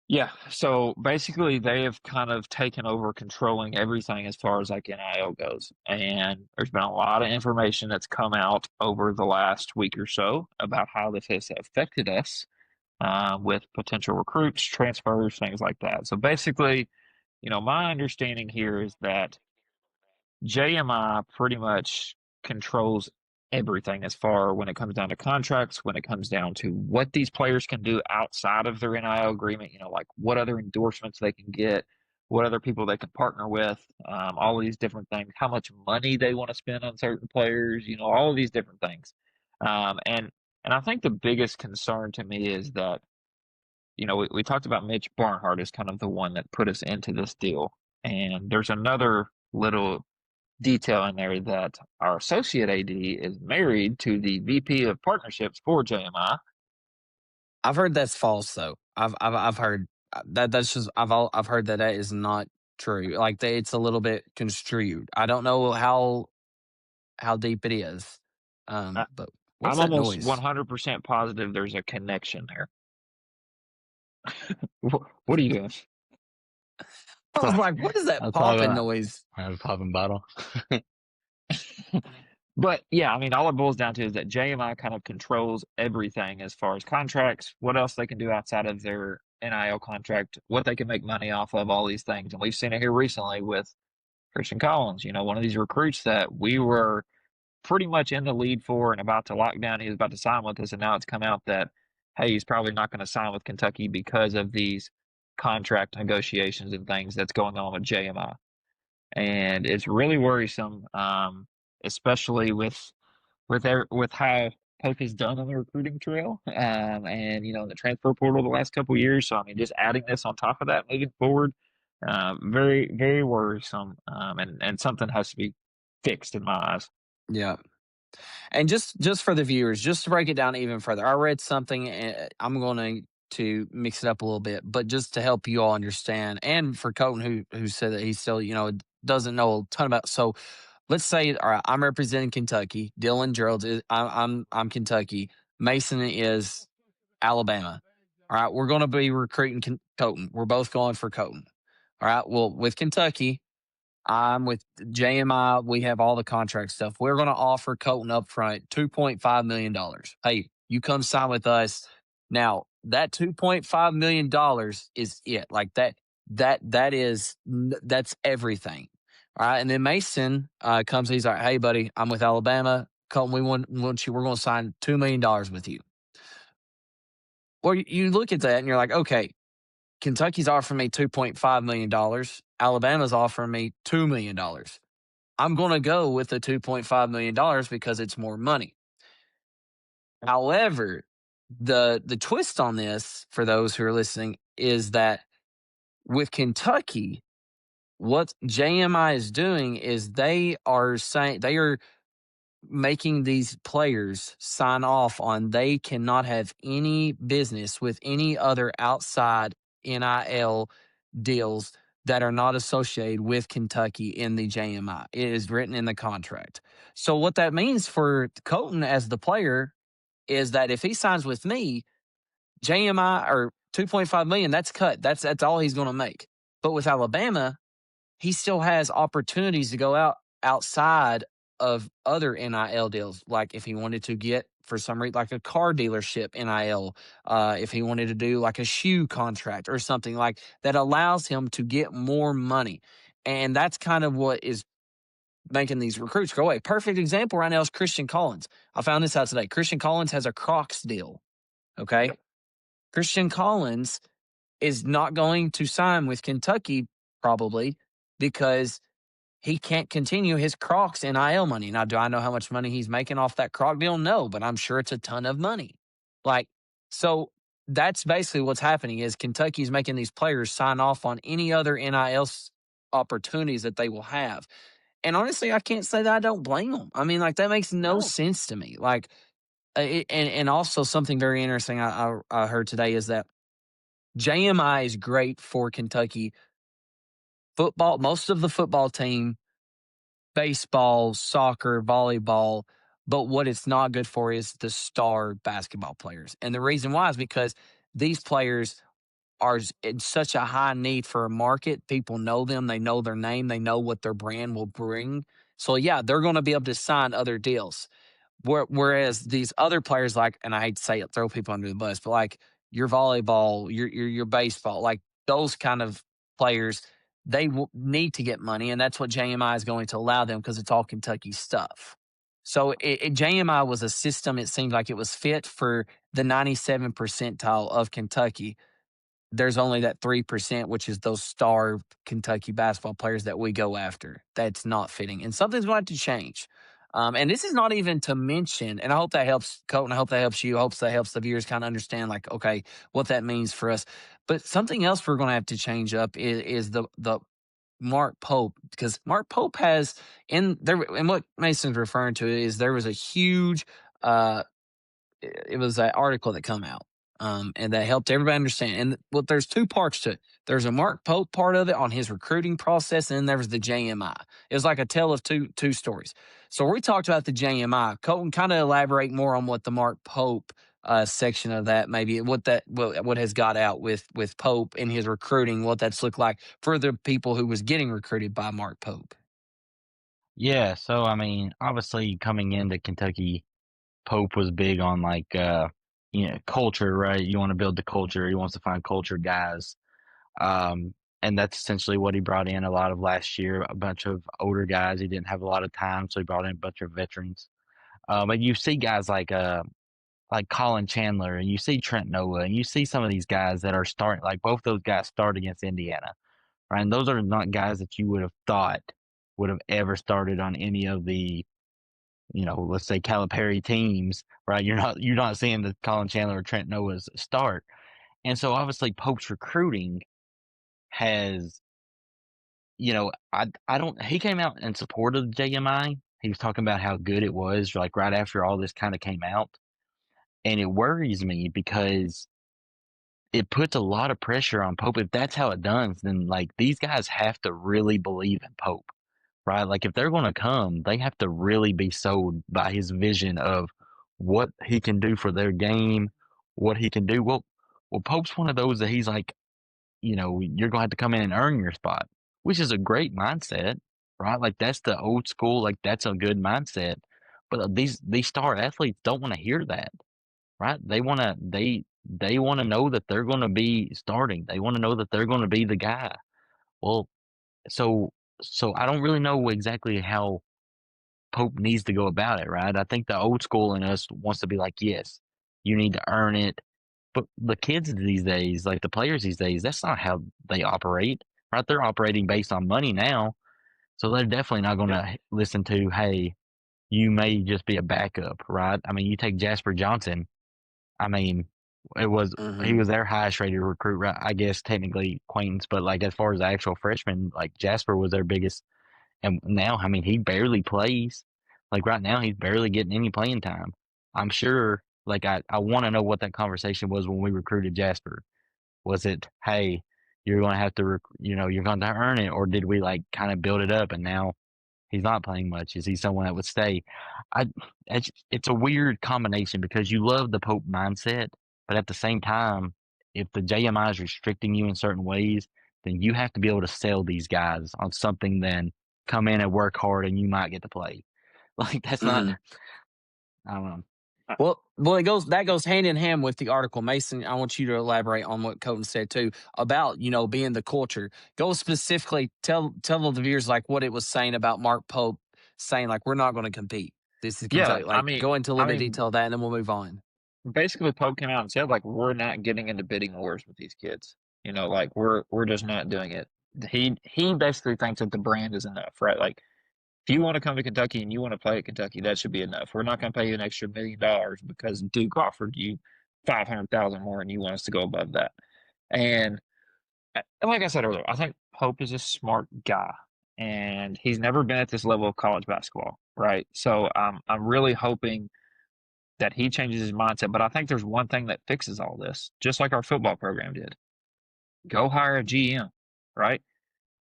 [SPEAKER 4] yeah. So basically, they have kind of taken over controlling everything as far as like NIL goes. And there's been a lot of information that's come out over the last week or so about how this has affected us with potential recruits, transfers, things like that. So basically, my understanding here is that JMI pretty much controls everything as far when it comes down to contracts, when it comes down to what these players can do outside of their NIL agreement, like what other endorsements they can get, what other people they can partner with, all of these different things, how much money they want to spend on certain players, all of these different things. And I think the biggest concern to me is that, we talked about Mitch Barnhart as kind of the one that put us into this deal. And there's another little detail in there that our associate AD is married to the VP of partnerships for JMI.
[SPEAKER 3] I've heard that's false though. I've heard that's just I've heard that that is not true. Like it's a little bit construed. I don't know how deep it is.
[SPEAKER 4] I,
[SPEAKER 3] But what's
[SPEAKER 4] I'm
[SPEAKER 3] that
[SPEAKER 4] almost
[SPEAKER 3] noise?
[SPEAKER 4] 100% positive there's a connection there. What are you doing?
[SPEAKER 3] I was
[SPEAKER 1] Sorry.
[SPEAKER 3] like, what is that
[SPEAKER 1] I'll talk
[SPEAKER 3] popping
[SPEAKER 1] about
[SPEAKER 3] noise?
[SPEAKER 1] a popping bottle.
[SPEAKER 4] But yeah, I mean, all it boils down to is that JMI kind of controls everything as far as contracts, what else they can do outside of their NIL contract, what they can make money off of, all these things. And we've seen it here recently with Christian Collins, one of these recruits that we were pretty much in the lead for and about to lock down. He was about to sign with us, and now it's come out that, hey, he's probably not going to sign with Kentucky because of these contract negotiations and things that's going on with JMI. And it's really worrisome, especially with how Coach has done on the recruiting trail, and the transfer portal the last couple of years. So I mean, just adding this on top of that moving forward, very very worrisome, and something has to be fixed in my eyes.
[SPEAKER 3] Yeah. And just for the viewers, just to break it down even further, I read something. I'm going to mix it up a little bit, but just to help you all understand, and for Colton who said that he still doesn't know a ton about. So let's say, all right, I'm representing Kentucky. Dylan Gerald is I'm Kentucky. Mason is Alabama. All right, we're going to be recruiting Colton. We're both going for Colton. All right. Well, with Kentucky, I'm with JMI. We have all the contract stuff. We're going to offer Colton up front $2.5 million. Hey, you come sign with us. Now, that $2.5 million is it. Like that's everything. All right. And then Mason comes, he's like, hey, buddy, I'm with Alabama. Colton, we want you, we're going to sign $2 million with you. Well, you look at that and you're like, okay, Kentucky's offering me $2.5 million. Alabama's offering me $2 million. I'm going to go with the $2.5 million because it's more money. However, the twist on this for those who are listening is that With Kentucky, what JMI is doing is they are making these players sign off on they cannot have any business with any other outside NIL deals that are not associated with Kentucky in the JMI. It is written in the contract. So what that means for Colton as the player is that if he signs with me, JMI or 2.5 million, that's cut. That's all he's going to make. But with Alabama, he still has opportunities to go outside of other NIL deals. Like if he wanted to get for some reason, like a car dealership NIL, if he wanted to do like a shoe contract or something like that allows him to get more money. And that's kind of what is making these recruits go away. Perfect example right now is Christian Collins. I found this out today. Christian Collins has a Crocs deal. Okay. Yep. Christian Collins is not going to sign with Kentucky probably because he can't continue his Crocs NIL money. Now, do I know how much money he's making off that Croc deal? No, but I'm sure it's a ton of money. Like, so that's basically what's happening is Kentucky's making these players sign off on any other NIL opportunities that they will have. And honestly, I can't say that I don't blame them. I mean, like that makes no sense to me. Like, and also something very interesting I heard today is that JMI is great for Kentucky football. Most of the football team, baseball, soccer, volleyball, but what it's not good for is the star basketball players. And the reason why is because these players are in such a high need for a market. People know them, they know their name, they know what their brand will bring. So yeah, they're going to be able to sign other deals. Whereas these other players, like, and I hate to say it, throw people under the bus, but like your volleyball, your baseball, like those kind of players, they need to get money, and that's what JMI is going to allow them because it's all Kentucky stuff. So JMI was a system. It seemed like it was fit for the 97 percentile of Kentucky. There's only that 3%, which is those star Kentucky basketball players that we go after. That's not fitting. And something's going to have to change. And this is not even to mention, and I hope that helps, Colton. I hope that helps you. I hope that helps the viewers kind of understand, like, okay, what that means for us. But something else we're going to have to change up is the Mark Pope, because Mark Pope has in there, and what Mason's referring to is there was a huge it was an article that come out, and that helped everybody understand. And well, there's two parts to it. There's a Mark Pope part of it on his recruiting process, and then there was the JMI. It was like a tale of two stories. So we talked about the JMI. Colton, kind of elaborate more on what the Mark Pope section of that, maybe what has got out with Pope in his recruiting, what that's looked like for the people who was getting recruited by Mark Pope.
[SPEAKER 1] Yeah, so I mean, obviously coming into Kentucky, Pope was big on like culture, right? You want to build the culture. He wants to find culture guys. And that's essentially what he brought in a lot of last year, a bunch of older guys. He didn't have a lot of time, so he brought in a bunch of veterans. But you see guys like Colin Chandler, and you see Trent Noah, and you see some of these guys that are starting, like both those guys start against Indiana, right? And those are not guys that you would have thought would have ever started on any of the, let's say Calipari teams, right? You're not seeing the Colin Chandler or Trent Noah's start. And so obviously Pope's recruiting has, I don't, he came out in support of the JMI. He was talking about how good it was, like right after all this kind of came out. And it worries me because it puts a lot of pressure on Pope. If that's how it does, then like these guys have to really believe in Pope, right? Like if they're going to come, they have to really be sold by his vision of what he can do for their game, what he can do. Well, Pope's one of those that he's like, you're going to have to come in and earn your spot, which is a great mindset, right? Like that's the old school, like that's a good mindset. But these star athletes don't want to hear that, right? They want to know that they're going to be starting. They want to know that they're going to be the guy. Well, so so I don't really know exactly how Pope needs to go about it, right? I think the old school in us wants to be like, yes, you need to earn it. But the kids these days, like the players these days, that's not how they operate, right? They're operating based on money now. So they're definitely not going to listen to, hey, you may just be a backup, right? I mean, you take Jasper Johnson. I mean, he
[SPEAKER 3] Hmm.
[SPEAKER 1] was their highest rated recruit, right? I guess technically Queens, but like as far as the actual freshman, like Jasper was their biggest. And now, I mean, he barely plays. Like right now, he's barely getting any playing time. I'm sure. Like I want to know what that conversation was when we recruited Jasper. Was it, hey, you're going to have to, you're going to earn it, or did we like kind of build it up and now he's not playing much? Is he someone that would stay? I, it's a weird combination because you love the Pope mindset, but at the same time, if the JMI is restricting you in certain ways, then you have to be able to sell these guys on something. Then come in and work hard, and you might get to play. Like that's not.
[SPEAKER 3] Hmm.
[SPEAKER 1] I don't know.
[SPEAKER 3] Well, that goes hand in hand with the article. Mason, I want you to elaborate on what Colton said too about being the culture. Go specifically tell the viewers like what it was saying about Mark Pope saying like we're not going to compete. This is
[SPEAKER 4] Yeah,
[SPEAKER 3] Kentucky. Like go into a little bit of detail of that, and then we'll move on.
[SPEAKER 4] basically Pope came out and said like we're not getting into bidding wars with these kids. Like we're just not doing it. He basically thinks that the brand is enough, right? Like if you want to come to Kentucky and you want to play at Kentucky, that should be enough. We're not going to pay you an extra $1 million because Duke offered you 500,000 more and you want us to go above that. And, and like I said earlier, I think Pope is a smart guy and he's never been at this level of college basketball, right? So I'm really hoping that he changes his mindset. But I think there's one thing that fixes all this, just like our football program did. Go hire a GM, right?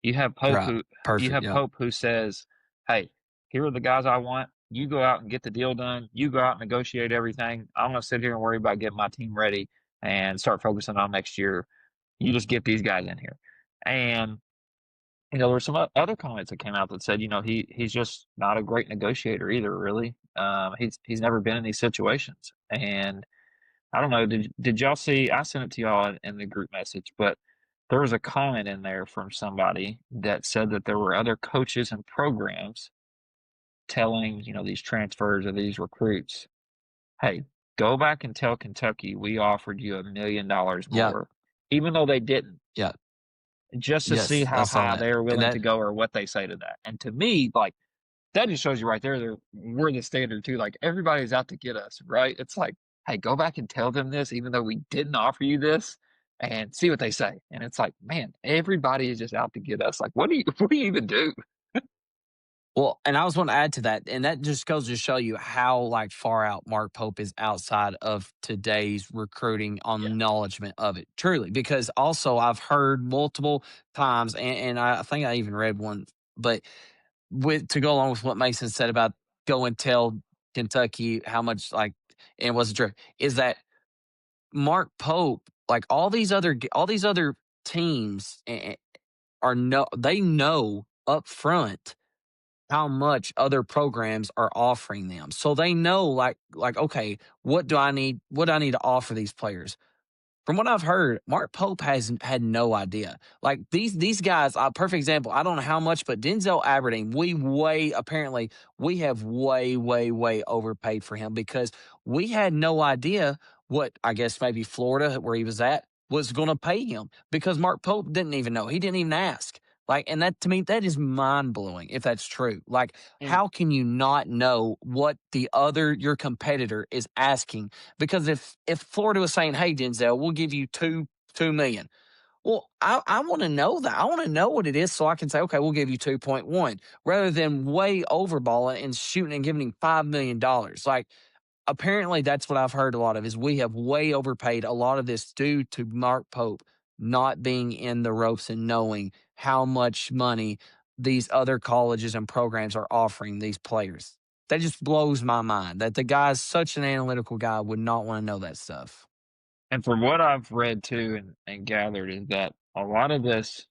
[SPEAKER 4] You have Pope
[SPEAKER 3] Right.
[SPEAKER 4] who you
[SPEAKER 3] Perfect.
[SPEAKER 4] have
[SPEAKER 3] Yep.
[SPEAKER 4] Pope who says, "Hey, here are the guys I want. You go out and get the deal done. You go out and negotiate everything. I'm going to sit here and worry about getting my team ready and start focusing on next year. You just get these guys in here." And there were some other comments that came out that said, he's just not a great negotiator either. Really, he's never been in these situations. And I don't know. Did y'all see? I sent it to y'all in the group message, but there was a comment in there from somebody that said that there were other coaches and programs telling, these transfers or these recruits, hey, go back and tell Kentucky we offered you $1 million
[SPEAKER 3] Yep.
[SPEAKER 4] more, even though they didn't,
[SPEAKER 3] Yep.
[SPEAKER 4] just to see
[SPEAKER 3] Yes, I
[SPEAKER 4] how
[SPEAKER 3] saw
[SPEAKER 4] high
[SPEAKER 3] that.
[SPEAKER 4] they're
[SPEAKER 3] And
[SPEAKER 4] willing to go or what they say to that. And to me, like, that just shows you right there that we're the standard too. Like everybody's out to get us, right? It's like, hey, go back and tell them this, even though we didn't offer you this, and see what they say. And it's like, man, everybody is just out to get us. Like, what do you even do?
[SPEAKER 3] Well, and I was going to add to that, and that just goes to show you how like far out Mark Pope is outside of today's recruiting on
[SPEAKER 4] Yeah.
[SPEAKER 3] acknowledgement of it. Truly, because also I've heard multiple times, and I think I even read one, but with to go along with what Mason said about go and tell Kentucky how much like and it wasn't true, is that Mark Pope, like all these other teams are no they know up front how much other programs are offering them. So they know like okay, what do I need to offer these players? From what I've heard, Mark Pope has had no idea. Like these guys, a perfect example. I don't know how much, but Denzel Aberdeen, we have way overpaid for him because we had no idea what I guess maybe Florida, where he was at, was going to pay him because Mark Pope didn't even know. He didn't even ask. Like, and that to me, that is mind blowing if that's true. Like,
[SPEAKER 4] And
[SPEAKER 3] how can you not know what your competitor is asking? Because if Florida was saying, "Hey Denzel, we'll give you two million," well, I want to know that. I want to know what it is so I can say, "Okay, we'll give you 2.1," rather than way overballing and shooting and giving him $5 million. Like apparently that's what I've heard a lot of is we have way overpaid a lot of this due to Mark Pope not being in the ropes and knowing how much money these other colleges and programs are offering these players. That just blows my mind that the guy's such an analytical guy would not want to know that stuff.
[SPEAKER 4] and from what I've read too and gathered is that a lot of this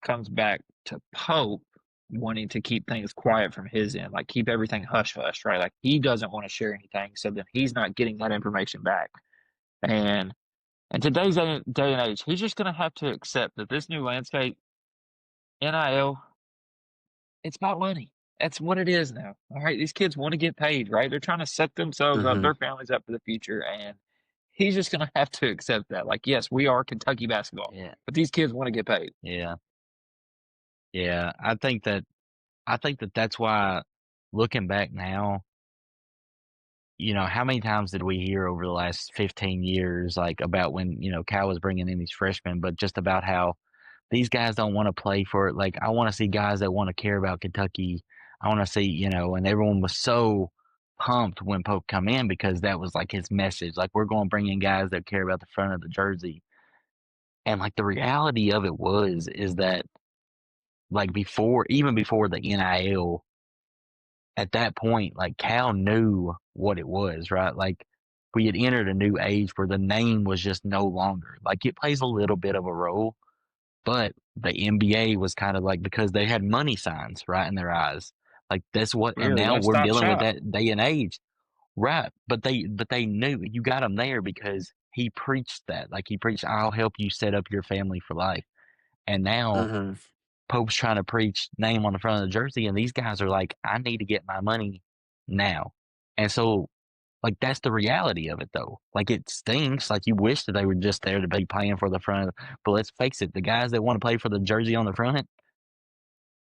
[SPEAKER 4] comes back to Pope wanting to keep things quiet from his end, like keep everything hush hush, right? Like he doesn't want to share anything, so then he's not getting that information back. And in today's day and age, he's just going to have to accept that this new landscape, NIL, it's about money. That's what it is now. All right. These kids want to get paid, right? They're trying to set themselves up,
[SPEAKER 3] Hmm.
[SPEAKER 4] their families up for the future. And he's just going to have to accept that. Like, yes, we are Kentucky basketball,
[SPEAKER 1] Yeah,
[SPEAKER 4] but these kids want to get paid.
[SPEAKER 1] yeah, yeah. I think that that's why, looking back now, how many times did we hear over the last 15 years, like about when, Cal was bringing in these freshmen, but just about how these guys don't want to play for it. Like, I want to see guys that want to care about Kentucky. I want to see, and everyone was so pumped when Pope come in because that was like his message. Like, we're going to bring in guys that care about the front of the jersey. And like the reality of it is that like even before the NIL, at that point, like Cal knew what it was, right? Like we had entered a new age where the name was just no longer like it plays a little bit of a role, but the NBA was kind of like because they had money signs right in their eyes. Like that's what,
[SPEAKER 4] We
[SPEAKER 1] and
[SPEAKER 4] were the
[SPEAKER 1] now
[SPEAKER 4] one
[SPEAKER 1] we're
[SPEAKER 4] stop
[SPEAKER 1] dealing with
[SPEAKER 4] shop.
[SPEAKER 1] that day and age, right? But they knew you got him there because he preached that. Like he preached, I'll help you set up your family for life. And now
[SPEAKER 3] Mm-hmm.
[SPEAKER 1] Pope's trying to preach name on the front of the jersey, and these guys are like, I need to get my money now. And so, like, that's the reality of it, though. Like, it stinks. Like, you wish that they were just there to be playing for the front. But let's face it, the guys that want to play for the jersey on the front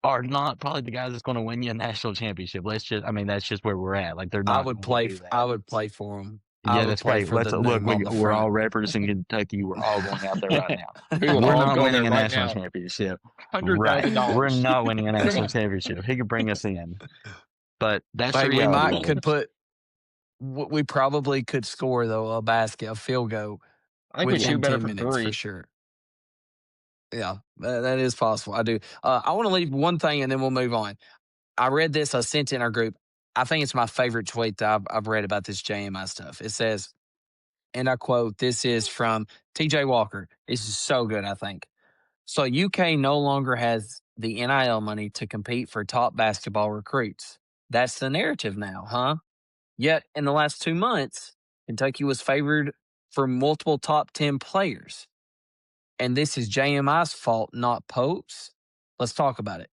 [SPEAKER 1] are not probably the guys that's going to win you a national championship. I mean, that's just where we're at. Like, they're not going to do
[SPEAKER 3] I
[SPEAKER 1] that.
[SPEAKER 3] would play for them. I
[SPEAKER 1] Yeah,
[SPEAKER 3] would
[SPEAKER 1] that's
[SPEAKER 3] play
[SPEAKER 1] great.
[SPEAKER 3] for
[SPEAKER 1] Let's
[SPEAKER 3] the
[SPEAKER 1] look.
[SPEAKER 3] name on the
[SPEAKER 1] We're
[SPEAKER 3] front.
[SPEAKER 1] all representing Kentucky. We're all going out there right now.
[SPEAKER 4] We will
[SPEAKER 1] We're
[SPEAKER 4] all
[SPEAKER 1] not
[SPEAKER 4] go
[SPEAKER 1] winning
[SPEAKER 4] there
[SPEAKER 1] a
[SPEAKER 4] right
[SPEAKER 1] national
[SPEAKER 4] now.
[SPEAKER 1] championship.
[SPEAKER 4] hundred
[SPEAKER 1] Right.
[SPEAKER 4] thousand
[SPEAKER 1] We're
[SPEAKER 4] dollars.
[SPEAKER 1] not winning a
[SPEAKER 4] Come
[SPEAKER 1] national
[SPEAKER 4] on.
[SPEAKER 1] championship. He could bring us in. But that's the
[SPEAKER 3] Like we
[SPEAKER 1] reality
[SPEAKER 3] might
[SPEAKER 1] of it.
[SPEAKER 3] could put. We probably could score though a field goal
[SPEAKER 4] I think we shoot
[SPEAKER 3] within
[SPEAKER 4] better
[SPEAKER 3] 10 minutes
[SPEAKER 4] from
[SPEAKER 3] for
[SPEAKER 4] 3.
[SPEAKER 3] sure. Yeah, that is possible. I do. I want to leave one thing and then we'll move on. I read this. I sent it in our group. I think it's my favorite tweet that I've read about this JMI stuff. It says, and I quote, this is from TJ Walker. This is so good, I think. So UK no longer has the NIL money to compete for top basketball recruits. That's the narrative now, huh? Yet in the last 2 months, Kentucky was favored for multiple top 10 players. And this is JMI's fault, not Pope's. Let's talk about it.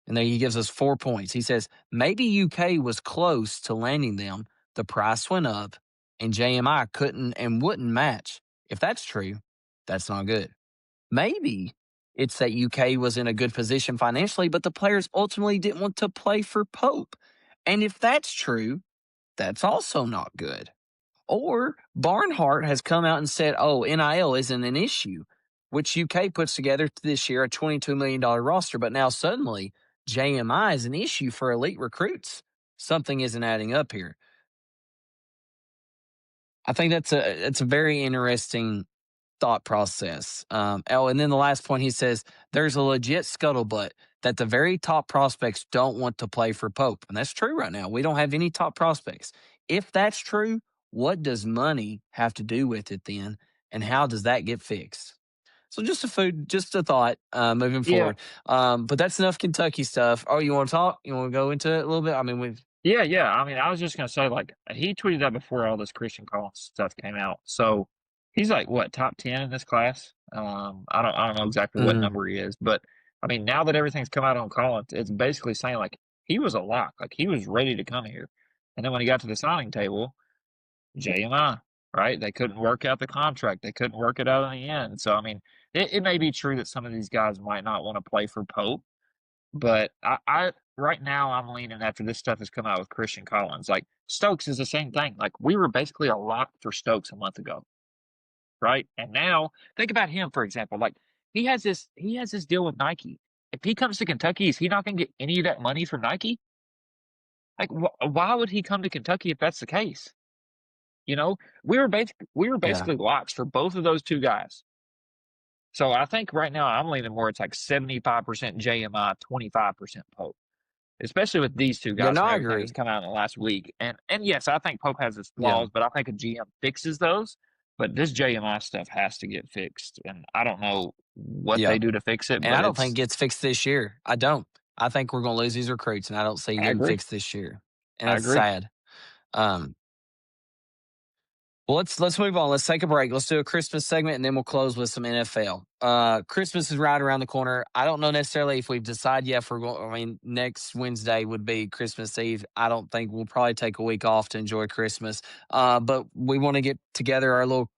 [SPEAKER 3] And then he gives us 4 points. He says, maybe UK was close to landing them. The price went up, and JMI couldn't and wouldn't match. If that's true, that's not good. Maybe it's that UK was in a good position financially, but the players ultimately didn't want to play for Pope. And if that's true, that's also not good. Or Barnhart has come out and said, oh, NIL isn't an issue, which UK puts together this year a $22 million roster. But now suddenly JMI is an issue for elite recruits. Something isn't adding up here. I think it's a very interesting thought process. And then the last point he says there's a legit scuttlebutt that the very top prospects don't want to play for Pope. And that's true right now. We don't have any top prospects. If that's true, what does money have to do with it then? And how does that get fixed? So just a thought moving
[SPEAKER 4] Yeah.
[SPEAKER 3] forward. But that's enough Kentucky stuff. Oh, you want to talk? You want to go into it a little bit? I mean, we've.
[SPEAKER 4] Yeah. I mean, I was just gonna say, like, he tweeted that before all this Christian Collins stuff came out. So he's like what, top 10 in this class? I don't know exactly what
[SPEAKER 3] Mhm.
[SPEAKER 4] number he is, but I mean, now that everything's come out on Collins, it's basically saying like he was a lock, like he was ready to come here. And then when he got to the signing table, JMI, right? They couldn't work out the contract. They couldn't work it out in the end. So I mean, it may be true that some of these guys might not want to play for Pope, but I right now I'm leaning after this stuff has come out with Christian Collins. Like Stokes is the same thing. Like we were basically a lock for Stokes a month ago, right? And now think about him for example. Like he has this deal with Nike. If he comes to Kentucky, is he not going to get any of that money from Nike? Like why would he come to Kentucky if that's the case? You know, we were
[SPEAKER 3] Yeah.
[SPEAKER 4] basically locks for both of those two guys. So I think right now I'm leaning more. It's like 75% JMI, 25% Pope, especially with these two
[SPEAKER 3] Yeah,
[SPEAKER 4] guys
[SPEAKER 3] no,
[SPEAKER 4] from
[SPEAKER 3] I
[SPEAKER 4] everything that's
[SPEAKER 3] agree.
[SPEAKER 4] come out in the last week. And yes, I think Pope has his
[SPEAKER 3] Yeah.
[SPEAKER 4] flaws, but I think a GM fixes those. But this JMI stuff has to get fixed, and I don't know what
[SPEAKER 3] Yeah.
[SPEAKER 4] they do to fix it,
[SPEAKER 3] And I
[SPEAKER 4] but
[SPEAKER 3] don't think
[SPEAKER 4] it's.
[SPEAKER 3] it gets fixed this year. I don't. I think we're going to lose these recruits, and I don't see it
[SPEAKER 4] I
[SPEAKER 3] getting
[SPEAKER 4] agree.
[SPEAKER 3] fixed this year. And
[SPEAKER 4] I
[SPEAKER 3] that's
[SPEAKER 4] agree.
[SPEAKER 3] sad. Um, well, let's move on. Let's take a break. Let's do a Christmas segment, and then we'll close with some NFL. Christmas is right around the corner. I don't know necessarily if we've decided yet if we're going. I mean, next Wednesday would be Christmas Eve. I don't think we'll probably take a week off to enjoy Christmas. But we want to get together our little.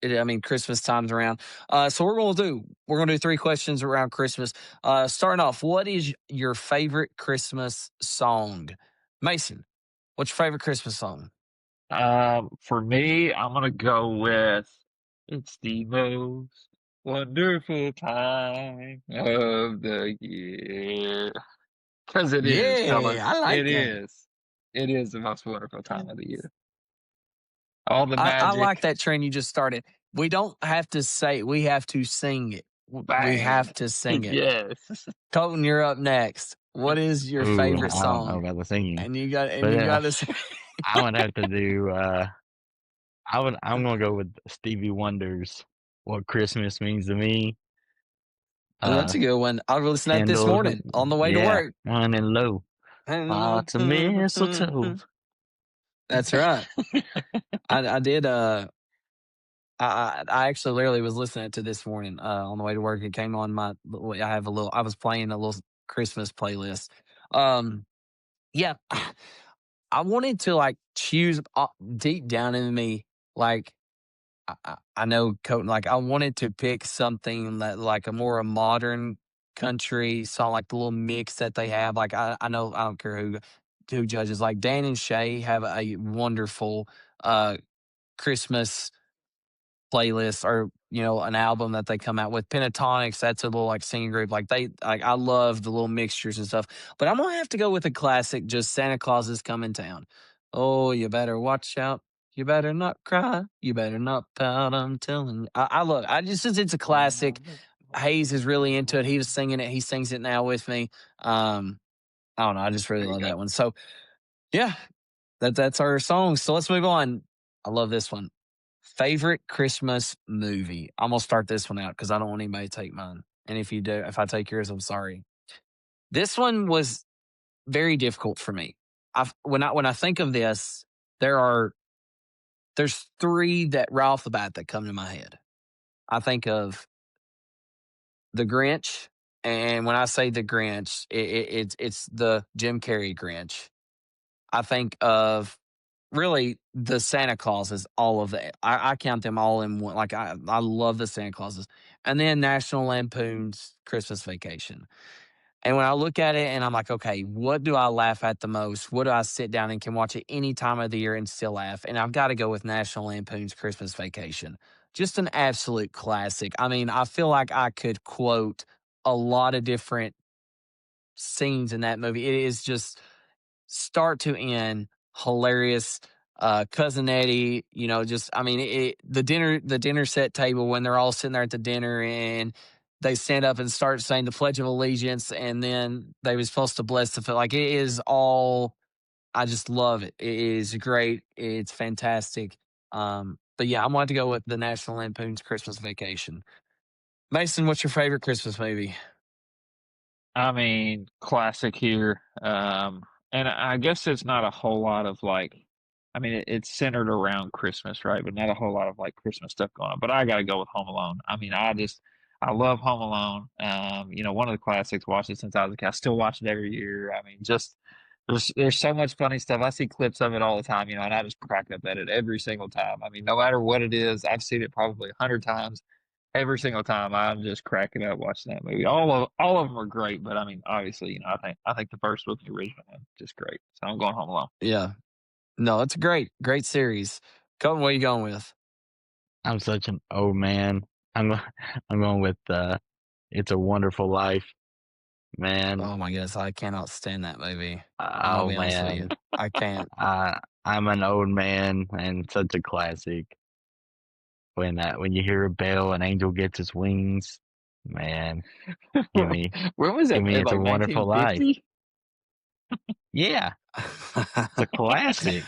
[SPEAKER 3] I mean, Christmas time's around. So we're gonna do 3 questions around Christmas. Starting off, what is your favorite Christmas song, Mason? What's your favorite Christmas song?
[SPEAKER 4] For me, I'm gonna go with it's the most wonderful time of the year. Because it is,
[SPEAKER 3] Yeah,
[SPEAKER 4] fellas.
[SPEAKER 3] I like
[SPEAKER 4] It
[SPEAKER 3] that.
[SPEAKER 4] is. It is the most wonderful time of the year. All the
[SPEAKER 3] I like
[SPEAKER 4] magic,
[SPEAKER 3] that trend you just started. We don't have to say we have to sing it. We
[SPEAKER 4] bang.
[SPEAKER 3] have to sing it.
[SPEAKER 4] Yes.
[SPEAKER 3] Colton, you're up next. What is your
[SPEAKER 1] Ooh,
[SPEAKER 3] favorite
[SPEAKER 1] I don't know
[SPEAKER 3] song?
[SPEAKER 1] about the singing,
[SPEAKER 3] And
[SPEAKER 1] but
[SPEAKER 3] you got to.
[SPEAKER 1] I would have to do. I'm gonna go with Stevie Wonder's "What Christmas Means to Me."
[SPEAKER 3] Oh, that's
[SPEAKER 1] Uh,
[SPEAKER 3] a good one. I was listening to that this
[SPEAKER 1] candles,
[SPEAKER 3] morning on the way to
[SPEAKER 1] yeah,
[SPEAKER 3] work.
[SPEAKER 1] running low, lots of mistletoe.
[SPEAKER 3] That's right. I did. I actually literally was listening to this morning on the way to work. It came on my. I have a little. I was playing a little Christmas playlist. Um, yeah, I wanted to like choose deep down in me, like I know Coton, like I wanted to pick something that like a more a modern country song, like the little mix that they have. Like I know I don't care who judges. Like Dan and Shay have a wonderful Christmas playlist or an album that they come out with. Pentatonics, that's a little like singing group. Like I love the little mixtures and stuff. But I'm gonna have to go with a classic. Just Santa Claus is coming town. Oh, you better watch out. You better not cry. You better not pout. I'm telling you. I love. I just since it's a classic. Hayes is really into it. He was singing it. He sings it now with me. I don't know. I just really
[SPEAKER 4] There you
[SPEAKER 3] love
[SPEAKER 4] go.
[SPEAKER 3] that one. So yeah, that's our song. So let's move on. I love this one. Favorite Christmas movie? I'm gonna start this one out because I don't want anybody to take mine. And if I take yours, I'm sorry. This one was very difficult for me. When I think of this, there's three that right off the bat that come to my head. I think of the Grinch, and when I say the Grinch, it's the Jim Carrey Grinch. I think of really the Santa Clauses, all of it. I count them all in one. Like I love the Santa Clauses, and then National Lampoon's Christmas Vacation. And when I look at it, and I'm like, okay, what do I laugh at the most? What do I sit down and can watch it any time of the year and still laugh? And I've got to go with National Lampoon's Christmas Vacation. Just an absolute classic. I mean, I feel like I could quote a lot of different scenes in that movie. It is just start to end, hilarious. Cousin Eddie, just I mean, the dinner set table when they're all sitting there at the dinner and they stand up and start saying the Pledge of Allegiance, and then they was supposed to bless the food. Like it is all, I just love it. It is great. It's fantastic. But yeah, I'm going to go with the National Lampoon's Christmas Vacation. Mason, what's your favorite Christmas movie?
[SPEAKER 4] I mean, classic here. And I guess it's not a whole lot of like, I mean, it's centered around Christmas, right? But not a whole lot of like Christmas stuff going on. But I gotta go with Home Alone. I mean, I love Home Alone. One of the classics. Watched it since I was a kid. I still watch it every year. I mean, just there's so much funny stuff. I see clips of it all the time, and I just crack up at it every single time. I mean, no matter what it is, I've seen it probably 100 times. Every single time I'm just cracking up watching that movie. All of them are great, but I mean, obviously, I think the first was the original one, just great. So I'm going Home Alone.
[SPEAKER 3] Yeah, no, it's a great series. Colton, what are you going with?
[SPEAKER 1] I'm such an old man. I'm go- I'm going with "It's a Wonderful Life." Man,
[SPEAKER 3] Oh my goodness, I cannot stand that movie. I'm gonna
[SPEAKER 1] oh
[SPEAKER 3] be honest with you.
[SPEAKER 1] man,
[SPEAKER 3] I can't.
[SPEAKER 1] I'm an old man and such a classic. When you hear a bell, an angel gets his wings. Man, give me
[SPEAKER 4] When was
[SPEAKER 1] give
[SPEAKER 4] that
[SPEAKER 1] me
[SPEAKER 4] made?
[SPEAKER 1] "It's a
[SPEAKER 4] Like
[SPEAKER 1] Wonderful Life."
[SPEAKER 4] 1950?
[SPEAKER 1] Yeah, it's a classic.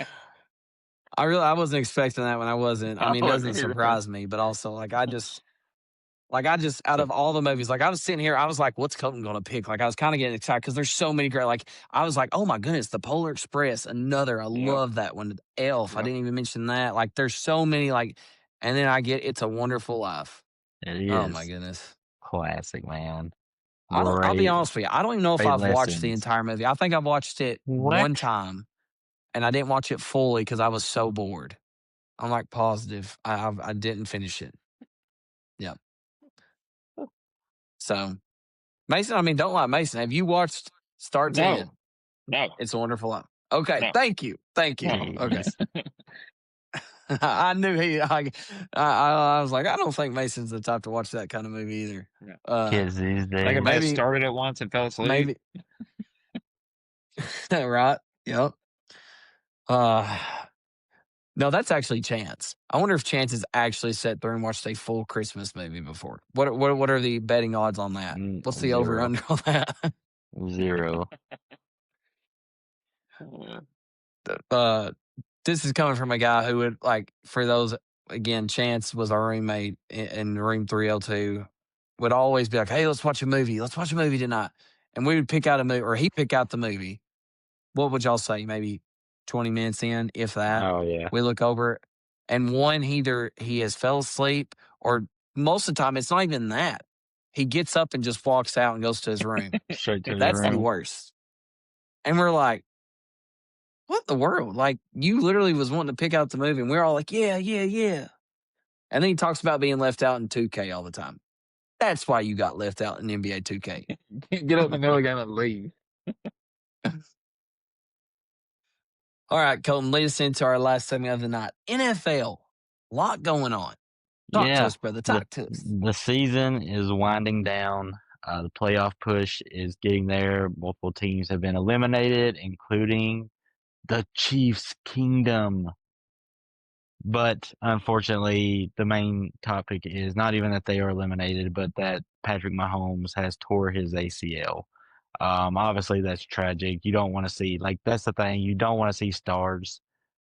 [SPEAKER 3] I wasn't expecting that when I wasn't. I
[SPEAKER 4] I
[SPEAKER 3] mean, it
[SPEAKER 4] wasn't
[SPEAKER 3] doesn't
[SPEAKER 4] either.
[SPEAKER 3] surprise me, but also like I just out
[SPEAKER 1] So
[SPEAKER 3] of all the movies, like I was sitting here, I was like, what's Colton gonna pick? Like I was kind of getting excited because there's so many great. Like I was like, oh my goodness, the Polar Express, another. I
[SPEAKER 4] Yep,
[SPEAKER 3] love that one. Elf, I
[SPEAKER 4] yep.
[SPEAKER 3] didn't even mention that. Like there's so many. Like, and then I get It's a Wonderful Life.
[SPEAKER 1] it
[SPEAKER 3] Oh my
[SPEAKER 1] is
[SPEAKER 3] goodness.
[SPEAKER 1] classic, man.
[SPEAKER 3] I'll be
[SPEAKER 1] Great,
[SPEAKER 3] honest with you. I don't even know if
[SPEAKER 1] great
[SPEAKER 3] I've watched the
[SPEAKER 1] lessons.
[SPEAKER 3] entire movie. I think I've watched it one
[SPEAKER 4] What?
[SPEAKER 3] time and I didn't watch it fully because I was so bored. I'm like positive. I didn't finish it. Yep. So Mason, I mean, don't lie, Mason. Have you watched start to
[SPEAKER 4] No,
[SPEAKER 3] end?
[SPEAKER 4] no,
[SPEAKER 3] It's a Wonderful Life. Okay,
[SPEAKER 4] no,
[SPEAKER 3] thank you, thank you.
[SPEAKER 4] no.
[SPEAKER 3] Okay,
[SPEAKER 1] Jeez.
[SPEAKER 3] I knew I was like, I don't think Mason's the type to watch that kind of movie either.
[SPEAKER 4] Yeah.
[SPEAKER 1] Kids these
[SPEAKER 4] I think I
[SPEAKER 1] days.
[SPEAKER 4] may have
[SPEAKER 3] Maybe,
[SPEAKER 4] started it once and fell asleep.
[SPEAKER 3] maybe, right? Yep. Uh, no, that's actually Chance. I wonder if Chance has actually sat through and watched a full Christmas movie before. What are the betting odds on that? What's the over
[SPEAKER 1] Zero.
[SPEAKER 3] under on that?
[SPEAKER 1] Zero.
[SPEAKER 3] uh, this is coming from a guy who would like for those again. Chance was our roommate in room 302. Would always be like, "Hey, let's watch a movie. Let's watch a movie tonight." And we would pick out a movie, or he'd pick out the movie. What would y'all say? Maybe 20 minutes in, if that.
[SPEAKER 1] Oh yeah.
[SPEAKER 3] We look over, and one either he has fell asleep, or most of the time it's not even that. He gets up and just walks out and goes to his room.
[SPEAKER 1] Straight to the
[SPEAKER 3] That's the
[SPEAKER 1] room.
[SPEAKER 3] worst. And we're like, what the world? Like, you literally was wanting to pick out the movie, and we're all like, yeah, yeah, yeah. And then he talks about being left out in 2K all the time. That's why you got left out in NBA 2K.
[SPEAKER 4] Get up in the middle of the game and leave.
[SPEAKER 3] All right, Colton, lead us into our last segment of the night. NFL, a lot going on. Talk to
[SPEAKER 1] Yeah.
[SPEAKER 3] us, brother.
[SPEAKER 1] The
[SPEAKER 3] Talk to us.
[SPEAKER 1] the season is winding down. The playoff push is getting there. Multiple teams have been eliminated, including the Chiefs Kingdom. But unfortunately, the main topic is not even that they are eliminated, but that Patrick Mahomes has tore his ACL. Obviously, that's tragic. You don't want to see, like, that's the thing. You don't want to see stars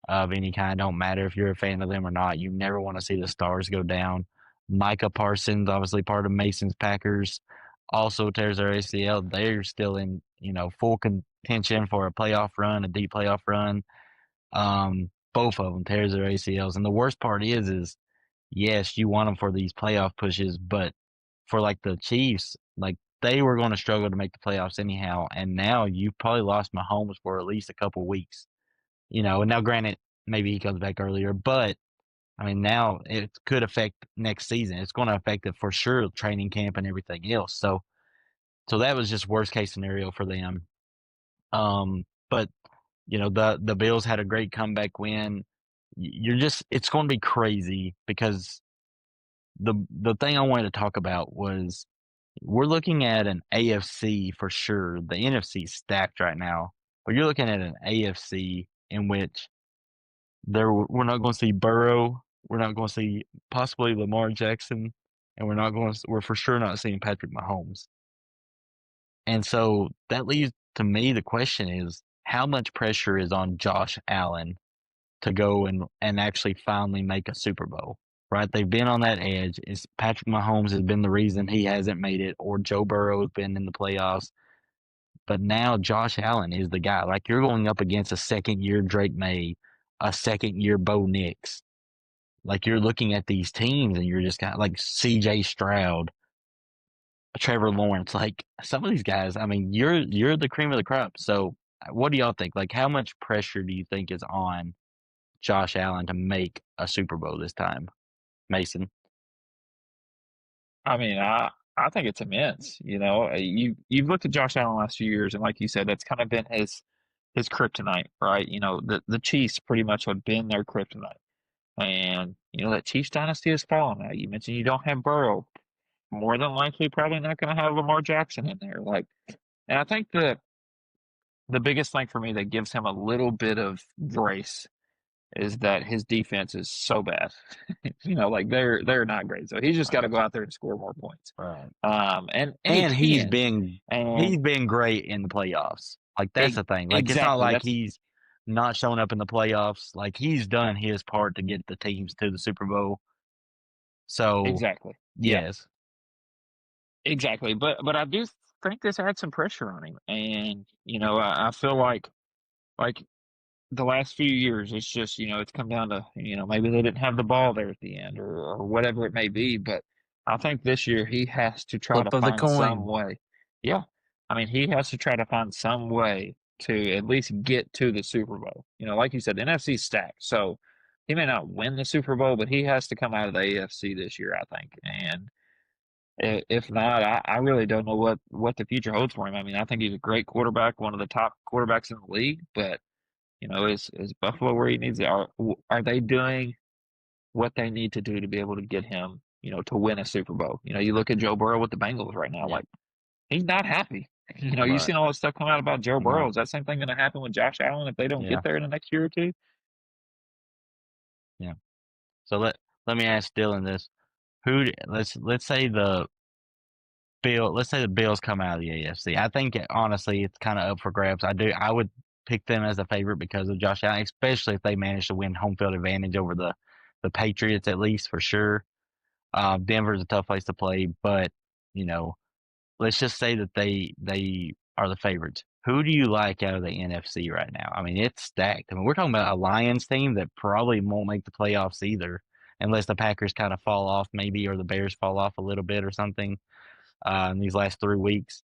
[SPEAKER 1] of any kind. Don't matter if you're a fan of them or not. You never want to see the stars go down. Micah Parsons, obviously part of Mason's Packers, also tears their ACL. They're still in, full contention for a playoff run, a deep playoff run. Both of them tears their ACLs, and the worst part is yes, you want them for these playoff pushes, but for like the Chiefs, like they were going to struggle to make the playoffs anyhow, and now you probably lost Mahomes for at least a couple weeks, And now, granted, maybe he comes back earlier, but I mean, now it could affect next season. It's going to affect it for sure, training camp and everything else. So that was just worst case scenario for them. But the Bills had a great comeback win. It's going to be crazy because the thing I wanted to talk about was we're looking at an AFC for sure. The NFC is stacked right now, but you're looking at an AFC in which we're not going to see Burrow, we're not going to see possibly Lamar Jackson, and we're for sure not seeing Patrick Mahomes. And so that leads to me the question is how much pressure is on Josh Allen to go and actually finally make a Super Bowl, right? They've been on that edge. It's Patrick Mahomes has been the reason he hasn't made it, or Joe Burrow has been in the playoffs. But now Josh Allen is the guy. Like you're going up against a second-year Drake May, a second-year Bo Nix. Like you're looking at these teams and you're just kind of like C.J. Stroud, Trevor Lawrence. Like some of these guys, I mean, you're the cream of the crop. So what do y'all think? Like how much pressure do you think is on Josh Allen to make a Super Bowl this time, Mason?
[SPEAKER 4] I mean, I think it's immense. You've looked at Josh Allen the last few years, and like you said, that's kind of been his kryptonite, right? The Chiefs pretty much have been their kryptonite, and that Chiefs dynasty has fallen now. You mentioned you don't have Burrow, more than likely, probably not going to have Lamar Jackson in there. And I think the biggest thing for me that gives him a little bit of grace is that his defense is so bad. Like they're not great. So he's just got to
[SPEAKER 1] Right.
[SPEAKER 4] go out there and score more points.
[SPEAKER 1] Right.
[SPEAKER 4] And
[SPEAKER 1] And
[SPEAKER 4] he
[SPEAKER 1] he's
[SPEAKER 4] can.
[SPEAKER 1] been
[SPEAKER 4] And
[SPEAKER 1] great in the playoffs. Like that's the thing. Like it's not
[SPEAKER 4] exactly.
[SPEAKER 1] like
[SPEAKER 4] That's
[SPEAKER 1] he's not showing up in the playoffs. Like he's done his part to get the teams to the Super Bowl. So
[SPEAKER 4] exactly. Yeah,
[SPEAKER 1] yes.
[SPEAKER 4] exactly. But I do think this adds some pressure on him. And I feel like the last few years, it's just, it's come down to, maybe they didn't have the ball there at the end or whatever it may be. But I think this year he has to try to
[SPEAKER 3] Flip of the
[SPEAKER 4] find some
[SPEAKER 3] coin.
[SPEAKER 4] way. Yeah. I mean, he has to try to find some way to at least get to the Super Bowl. Like you said, the NFC's stacked. So he may not win the Super Bowl, but he has to come out of the AFC this year, I think. And if not, I really don't know what the future holds for him. I mean, I think he's a great quarterback, one of the top quarterbacks in the league, but is Buffalo where he needs it? Are they doing what they need to do to be able to get him, to win a Super Bowl. You look at Joe Burrow with the Bengals right now,
[SPEAKER 1] Yeah.
[SPEAKER 4] like he's not happy. You've
[SPEAKER 1] Right.
[SPEAKER 4] seen all this stuff come out about Joe
[SPEAKER 1] Right.
[SPEAKER 4] Burrow. Is that same thing going to happen with Josh Allen if they don't
[SPEAKER 1] Yeah.
[SPEAKER 4] get there in the next year or two?
[SPEAKER 1] Yeah. So let me ask Dylan this: let's say the Bills come out of the AFC. I think honestly it's kind of up for grabs. I would pick them as a favorite because of Josh Allen, especially if they manage to win home field advantage over the Patriots at least for sure. Denver's a tough place to play, but you know, let's just say that they are the favorites. Who do you like out of the NFC right now? I mean, it's stacked. I mean, we're talking about a Lions team that probably won't make the playoffs either, unless the Packers kind of fall off, maybe, or the Bears fall off a little bit or something in these last 3 weeks.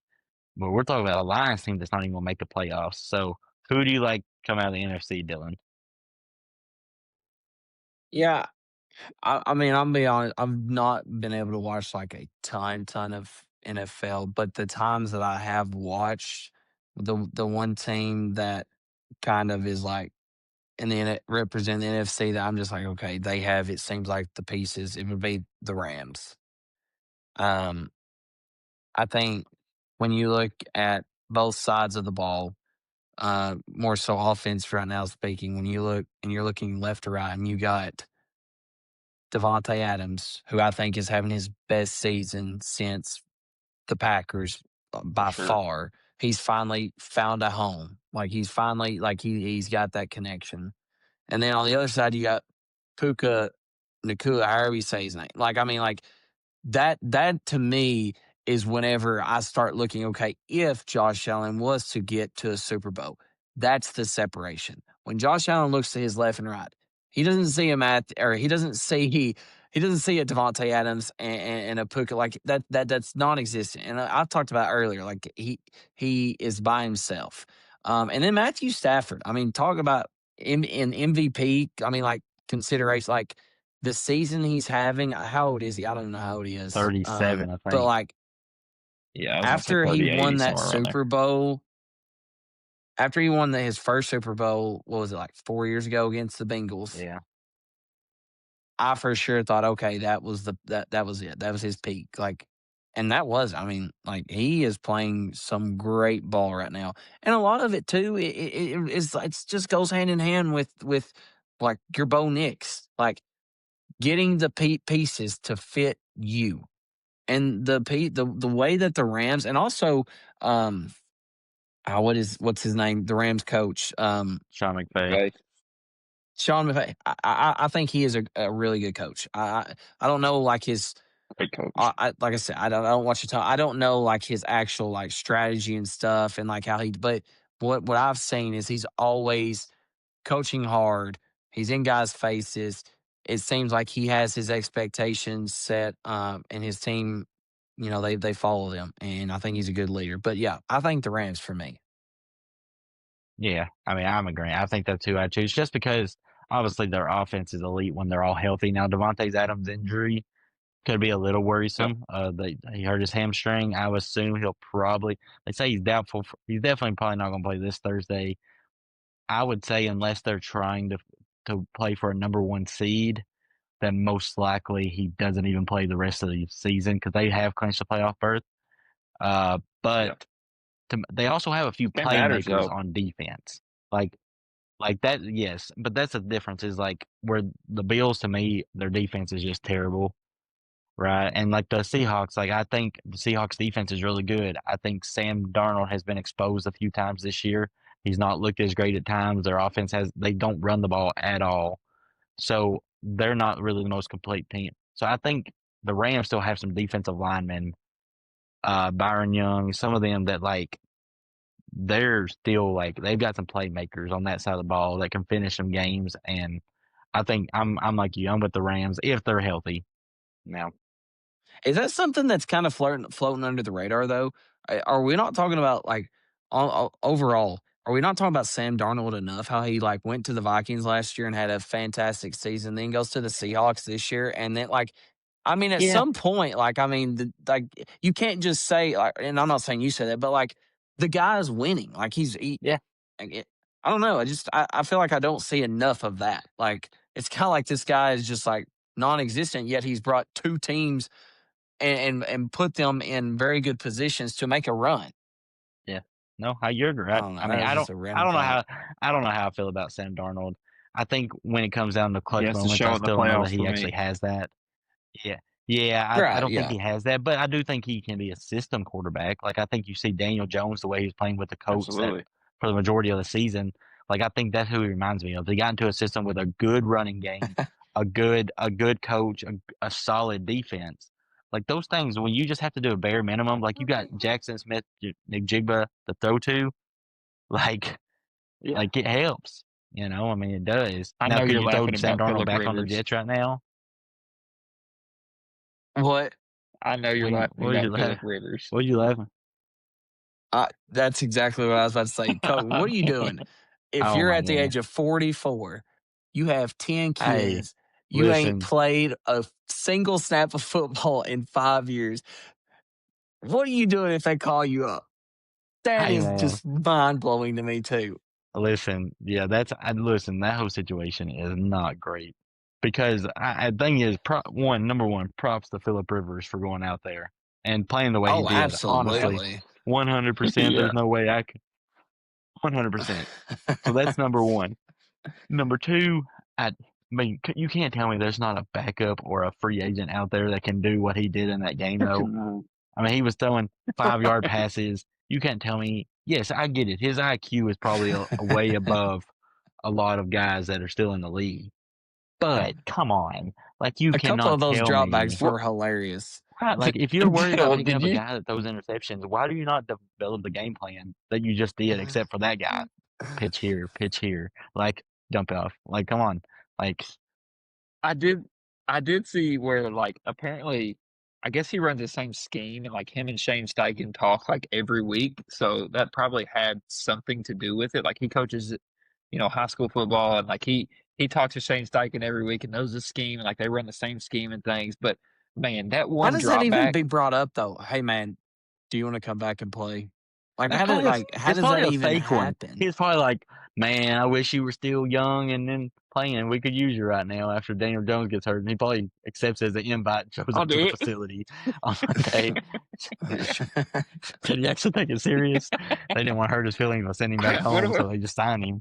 [SPEAKER 1] But we're talking about a Lions team that's not even going to make the playoffs. So, who do you like come out of the NFC, Dylan?
[SPEAKER 3] Yeah, I mean, I'm be honest, I've not been able to watch like a ton of NFL, but the times that I have watched, the one team that kind of is like in the represent the NFC that I'm just like, okay, they have it seems like the pieces. It would be the Rams. Um, I think when you look at both sides of the ball, more so offense right now speaking, when you look and you're looking left to right, and you got Devontae Adams, who I think is having his best season since the Packers
[SPEAKER 4] For
[SPEAKER 3] by
[SPEAKER 4] sure.
[SPEAKER 3] far. He's finally found a home. Like he's finally like he's got that connection. And then on the other side, you got Puka Nakua, however you say his name. Like I mean, like that to me is whenever I start looking, okay, if Josh Allen was to get to a Super Bowl, that's the separation. When Josh Allen looks to his left and right, he doesn't see him at, or he doesn't see a Devontae Adams and a Puka like that's non-existent. And I've talked about earlier, like he is by himself. And then Matthew Stafford. I mean, talk about in MVP. I mean, like consideration, like the season he's having, how old is he? I don't know how old he is.
[SPEAKER 1] 37, I
[SPEAKER 3] But
[SPEAKER 1] think.
[SPEAKER 3] like
[SPEAKER 4] Yeah, I was going to say
[SPEAKER 3] after he
[SPEAKER 4] 30, 80,
[SPEAKER 3] won that
[SPEAKER 4] somewhere around there.
[SPEAKER 3] Super Bowl, after he won his first Super Bowl, what was it like 4 years ago against the Bengals?
[SPEAKER 1] Yeah.
[SPEAKER 3] I for sure thought, okay, that was that was it. That was his peak. Like, and that was, I mean, like he is playing some great ball right now, and a lot of it too. It's just goes hand in hand with like your Bo Nix, like getting the pieces to fit you. And the way that the Rams and also um what's his name? The Rams coach,
[SPEAKER 1] Sean McVay.
[SPEAKER 4] Okay.
[SPEAKER 3] Sean McVay. I think he is a really good coach. I don't know like his
[SPEAKER 4] Great coach.
[SPEAKER 3] like I said, I don't watch the time. I don't know like his actual like strategy and stuff and like how he but what I've seen is he's always coaching hard. He's in guys' faces. It seems like he has his expectations set, and his team, they follow them. And I think he's a good leader. But yeah, I think the Rams for me.
[SPEAKER 1] Yeah, I mean, I'm agreeing. I think that's who I choose just because obviously their offense is elite when they're all healthy. Now, Devontae Adams' injury could be a little
[SPEAKER 4] Yep.
[SPEAKER 1] worrisome. He hurt his hamstring. I would assume he'll probably. They say he's doubtful. He's definitely probably not going to play this Thursday. I would say unless they're trying to play for a number one seed, then most likely he doesn't even play the rest of the season because they have clinched a playoff berth.
[SPEAKER 4] Yep.
[SPEAKER 1] But they also have a few
[SPEAKER 4] Game matters,
[SPEAKER 1] playmakers
[SPEAKER 4] though.
[SPEAKER 1] on defense, like that. Yes, but that's the difference. Is like where the Bills to me, their defense is just terrible. Right. And like the Seahawks, like I think the Seahawks defense is really good. I think Sam Darnold has been exposed a few times this year. He's not looked as great at times. Their offense they don't run the ball at all. So they're not really the most complete team. So I think the Rams still have some defensive linemen, Byron Young, some of them that like they're still like they've got some playmakers on that side of the ball that can finish some games. And I think I'm like you, I'm with the Rams if they're healthy. Now,
[SPEAKER 3] Is that something that's kind of floating under the radar though? Are we not talking about like overall? Are we not talking about Sam Darnold enough? How he like went to the Vikings last year and had a fantastic season, then goes to the Seahawks this year, and then like, I mean, at
[SPEAKER 1] yeah,
[SPEAKER 3] some point, like, I mean, like you can't just say like, and I'm not saying you said that, but like the guy's winning, like
[SPEAKER 1] yeah.
[SPEAKER 3] like, I don't know, I feel like I don't see enough of that. Like it's kind of like this guy is just like non-existent. Yet he's brought two teams and put them in very good positions to make a run.
[SPEAKER 1] Yeah. No, you're
[SPEAKER 3] I
[SPEAKER 1] right.
[SPEAKER 3] don't know.
[SPEAKER 1] I
[SPEAKER 3] That
[SPEAKER 1] mean,
[SPEAKER 3] was just a
[SPEAKER 1] I
[SPEAKER 3] random
[SPEAKER 1] don't know
[SPEAKER 3] thought.
[SPEAKER 1] how I feel about Sam Darnold. I think when it comes down to
[SPEAKER 4] He
[SPEAKER 1] clutch
[SPEAKER 4] has to
[SPEAKER 1] moments,
[SPEAKER 4] show
[SPEAKER 1] I
[SPEAKER 4] in the
[SPEAKER 1] still don't know that
[SPEAKER 4] playoffs
[SPEAKER 1] he
[SPEAKER 4] for
[SPEAKER 1] actually
[SPEAKER 4] me.
[SPEAKER 1] has that. Yeah. Yeah, I
[SPEAKER 3] Right?
[SPEAKER 1] don't think
[SPEAKER 3] Yeah.
[SPEAKER 1] he has that, but I do think he can be a system quarterback. Like I think you see Daniel Jones the way he was playing with the Colts that
[SPEAKER 4] Absolutely.
[SPEAKER 1] for the majority of the season. Like I think that's who he reminds me of. They got into a system with a good running game, a good coach, a solid defense. Like those things when you just have to do a bare minimum, like you got Jackson Smith, Nick Jigba to throw to, like
[SPEAKER 4] Yeah.
[SPEAKER 1] like it helps. I mean it does.
[SPEAKER 4] I
[SPEAKER 1] Now
[SPEAKER 4] know
[SPEAKER 1] could
[SPEAKER 4] you're
[SPEAKER 1] you throw
[SPEAKER 4] laughing
[SPEAKER 1] Sam
[SPEAKER 4] about
[SPEAKER 1] Darnold
[SPEAKER 4] Philip
[SPEAKER 1] back on the
[SPEAKER 4] Rivers.
[SPEAKER 1] Jets right now?
[SPEAKER 3] What?
[SPEAKER 4] I know you're laughing
[SPEAKER 1] What would you
[SPEAKER 4] about
[SPEAKER 1] laugh?
[SPEAKER 4] Philip Rivers.
[SPEAKER 1] What would you laughing?
[SPEAKER 3] That's exactly what I was about to say. Coach, what are you doing? If
[SPEAKER 1] Oh
[SPEAKER 3] you're
[SPEAKER 1] my
[SPEAKER 3] at the
[SPEAKER 1] god.
[SPEAKER 3] age of 44, you have 10
[SPEAKER 1] Hey,
[SPEAKER 3] kids, you ain't
[SPEAKER 1] listen.
[SPEAKER 3] played a single snap of football in 5 years. What are you doing if they call you up? That
[SPEAKER 1] Hey
[SPEAKER 3] is
[SPEAKER 1] man.
[SPEAKER 3] just mind blowing to me too.
[SPEAKER 1] Listen. Yeah, listen, that whole situation is not great. Because thing is, number one, props to Philip Rivers for going out there and playing the way he
[SPEAKER 3] Oh,
[SPEAKER 1] did. Honestly,
[SPEAKER 3] absolutely.
[SPEAKER 1] 100%.
[SPEAKER 4] Yeah.
[SPEAKER 1] There's no way I could. 100%. So that's number one. Number two, I mean, you can't tell me there's not a backup or a free agent out there that can do what he did in that game, though. I mean, he was throwing 5 yard passes. You can't tell me. Yes, I get it. His IQ is probably a way above a lot of guys that are still in the league. But come on, like you
[SPEAKER 3] A couple
[SPEAKER 1] cannot
[SPEAKER 3] of those
[SPEAKER 1] tell me.
[SPEAKER 3] dropbacks were hilarious.
[SPEAKER 1] Right, like if you're worried about
[SPEAKER 4] Dylan,
[SPEAKER 1] picking
[SPEAKER 4] did
[SPEAKER 1] up a
[SPEAKER 4] you?
[SPEAKER 1] guy that throws interceptions, why do you not develop the game plan that you just did? Except for that guy, pitch here, like dump off. Like come on, like
[SPEAKER 4] I did. I did see where like apparently, I guess he runs the same scheme, and like him and Shane Steichen talk like every week, so that probably had something to do with it. Like he coaches, high school football, and like he talks to Shane Steichen every week and knows the scheme, and like they run the same scheme and things. But man, that
[SPEAKER 3] How
[SPEAKER 4] one
[SPEAKER 3] does that
[SPEAKER 4] drop
[SPEAKER 3] even
[SPEAKER 4] back.
[SPEAKER 3] be brought up though? Hey man, do you want to come back and play? Like
[SPEAKER 1] it's probably a,
[SPEAKER 3] how
[SPEAKER 1] it's
[SPEAKER 3] does
[SPEAKER 1] probably
[SPEAKER 3] that
[SPEAKER 1] a
[SPEAKER 3] even
[SPEAKER 1] fake one.
[SPEAKER 3] happen?
[SPEAKER 1] He's probably like, man, I wish you were still young and then playing. We could use you right now after Daniel Jones gets hurt. And he probably accepts as an invite and shows
[SPEAKER 4] I'll
[SPEAKER 1] up to the
[SPEAKER 4] do it.
[SPEAKER 1] facility on Monday. Did he actually take it serious? They didn't want to hurt his feelings by sending him back
[SPEAKER 4] What
[SPEAKER 1] home,
[SPEAKER 4] if
[SPEAKER 1] so they just signed him.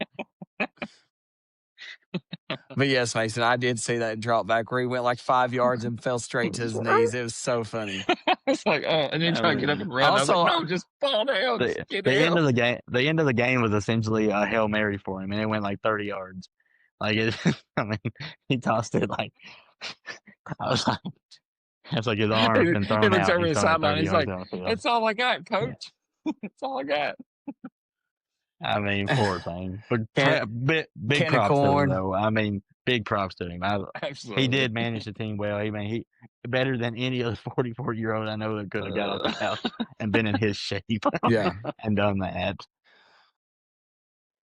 [SPEAKER 3] But yes, Mason, I did see that drop back where he went like 5 yards and fell straight to his knees. It was so funny.
[SPEAKER 4] It's like, oh, and then
[SPEAKER 1] I
[SPEAKER 4] try to get up
[SPEAKER 1] mean,
[SPEAKER 4] and run. I was like,
[SPEAKER 3] Also,
[SPEAKER 4] no, just fall down, just get
[SPEAKER 1] the end
[SPEAKER 4] down.
[SPEAKER 1] of the game was essentially a Hail Mary for him, and it went like 30 yards. Like I mean, he tossed it like I was like, it's like his arm has
[SPEAKER 4] He,
[SPEAKER 1] been
[SPEAKER 4] he
[SPEAKER 1] thrown
[SPEAKER 4] looks
[SPEAKER 1] out.
[SPEAKER 4] over
[SPEAKER 1] He's
[SPEAKER 4] the
[SPEAKER 1] throwing it
[SPEAKER 4] sideline.
[SPEAKER 1] 30
[SPEAKER 4] He's
[SPEAKER 1] yards
[SPEAKER 4] like,
[SPEAKER 1] down the field.
[SPEAKER 4] it's all I got,
[SPEAKER 1] Yeah.
[SPEAKER 4] coach. It's all I got.
[SPEAKER 1] I mean, poor thing. But
[SPEAKER 3] can,
[SPEAKER 1] big
[SPEAKER 3] can of
[SPEAKER 1] props to him,
[SPEAKER 3] corn.
[SPEAKER 1] though. I mean, big props to him. He
[SPEAKER 4] Absolutely.
[SPEAKER 1] did manage the team well. He better than any other 44-year-old I know that could have got off the couch and been in his shape
[SPEAKER 3] Yeah.
[SPEAKER 1] and done that.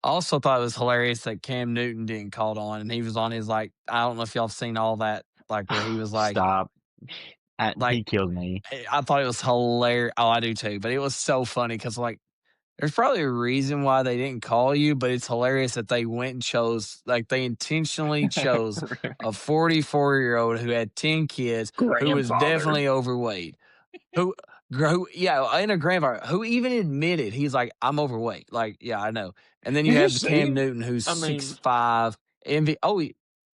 [SPEAKER 3] I also thought it was hilarious that Cam Newton didn't call on, and he was on his I don't know if y'all have seen all that, where he was
[SPEAKER 1] Stop.
[SPEAKER 3] like
[SPEAKER 1] He killed me.
[SPEAKER 3] I thought it was hilarious. Oh, I do too, but it was so funny because there's probably a reason why they didn't call you, but it's hilarious that they went and chose, they intentionally chose a 44-year-old who had 10 kids, who was
[SPEAKER 4] Grandfather.
[SPEAKER 3] definitely overweight, yeah, and a grandfather who even admitted he's like, I'm overweight. Yeah, I know. And then you
[SPEAKER 4] Did you
[SPEAKER 3] have the
[SPEAKER 4] see
[SPEAKER 3] Cam
[SPEAKER 4] him?
[SPEAKER 3] Newton who's
[SPEAKER 4] I mean,
[SPEAKER 3] 6'5", oh,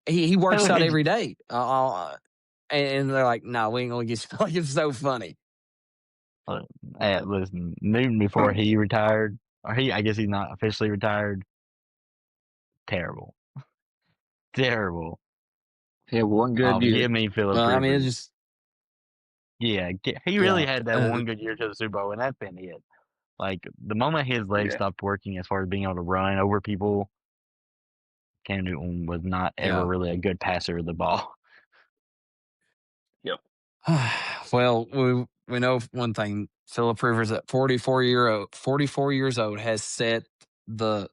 [SPEAKER 3] he works out every day. And they're like, no, we ain't gonna get you. It's so funny.
[SPEAKER 1] Listen, Newton before he retired, or I guess he's not officially retired. Terrible. Terrible.
[SPEAKER 4] he had one
[SPEAKER 1] Oh,
[SPEAKER 4] good
[SPEAKER 1] but
[SPEAKER 4] year.
[SPEAKER 1] give me Philip
[SPEAKER 3] Well, I mean, it's
[SPEAKER 1] Rivers.
[SPEAKER 3] just
[SPEAKER 1] Yeah, he really
[SPEAKER 3] yeah.
[SPEAKER 1] had that one good year to the Super Bowl, and that's been it. Like the moment his legs
[SPEAKER 4] Yeah.
[SPEAKER 1] stopped working, as far as being able to run over people, Cam Newton was not ever
[SPEAKER 3] Yeah.
[SPEAKER 1] really a good passer of the ball.
[SPEAKER 4] Yep.
[SPEAKER 3] Well, we know one thing. Philip Rivers at 44 years old has set the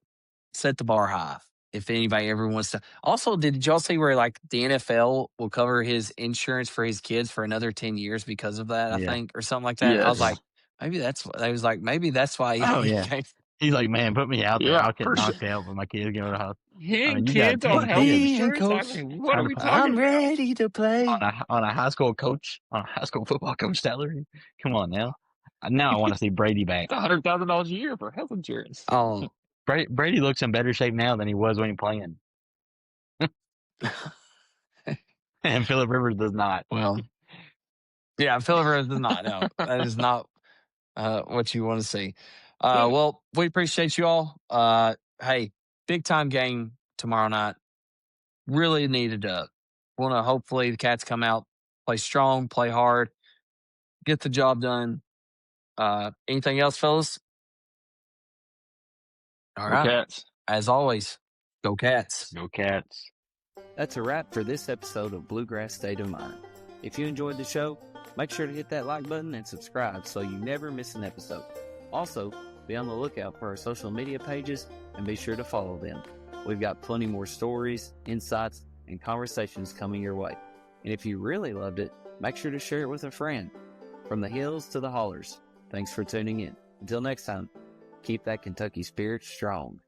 [SPEAKER 3] bar high. If anybody ever wants to. Also, did y'all see where the NFL will cover his insurance for his kids for another 10 years because of that? I
[SPEAKER 1] Yeah,
[SPEAKER 3] think, or something like that. I was
[SPEAKER 4] Yes.
[SPEAKER 3] like, maybe that's. I was like, maybe that's why
[SPEAKER 1] Oh
[SPEAKER 3] he
[SPEAKER 1] yeah.
[SPEAKER 3] came.
[SPEAKER 1] He's like, man, put me out there.
[SPEAKER 4] Yeah,
[SPEAKER 1] I'll get
[SPEAKER 4] for sure.
[SPEAKER 1] knocked out when my kids go to the hospital. I mean,
[SPEAKER 4] Hitting
[SPEAKER 1] you got
[SPEAKER 4] kids on
[SPEAKER 1] 10
[SPEAKER 4] health
[SPEAKER 1] kids
[SPEAKER 4] insurance. I
[SPEAKER 3] Coach,
[SPEAKER 4] mean, what are we talking
[SPEAKER 3] I'm
[SPEAKER 4] about?
[SPEAKER 3] ready to play.
[SPEAKER 1] on a high school coach, on a high school football coach salary. Come on now. Now I want to see Brady back.
[SPEAKER 4] It's $100,000 a year for health insurance.
[SPEAKER 3] Oh,
[SPEAKER 1] Brady looks in better shape now than he was when he playing. And Philip Rivers does not.
[SPEAKER 3] well, yeah, Philip Rivers does not. No, that is not what you want to see. Well, we appreciate you all. Hey, big time game tomorrow night. Really needed up. Want to hopefully the Cats come out, play strong, play hard, get the job done. Anything else, fellas? All
[SPEAKER 4] Go
[SPEAKER 3] right.
[SPEAKER 4] Cats.
[SPEAKER 3] As always, go Cats.
[SPEAKER 1] Go Cats.
[SPEAKER 2] That's a wrap for this episode of Bluegrass State of Mind. If you enjoyed the show, make sure to hit that like button and subscribe so you never miss an episode. Also, be on the lookout for our social media pages and be sure to follow them. We've got plenty more stories, insights, and conversations coming your way. And if you really loved it, make sure to share it with a friend. From the hills to the hollers, thanks for tuning in. Until next time, keep that Kentucky spirit strong.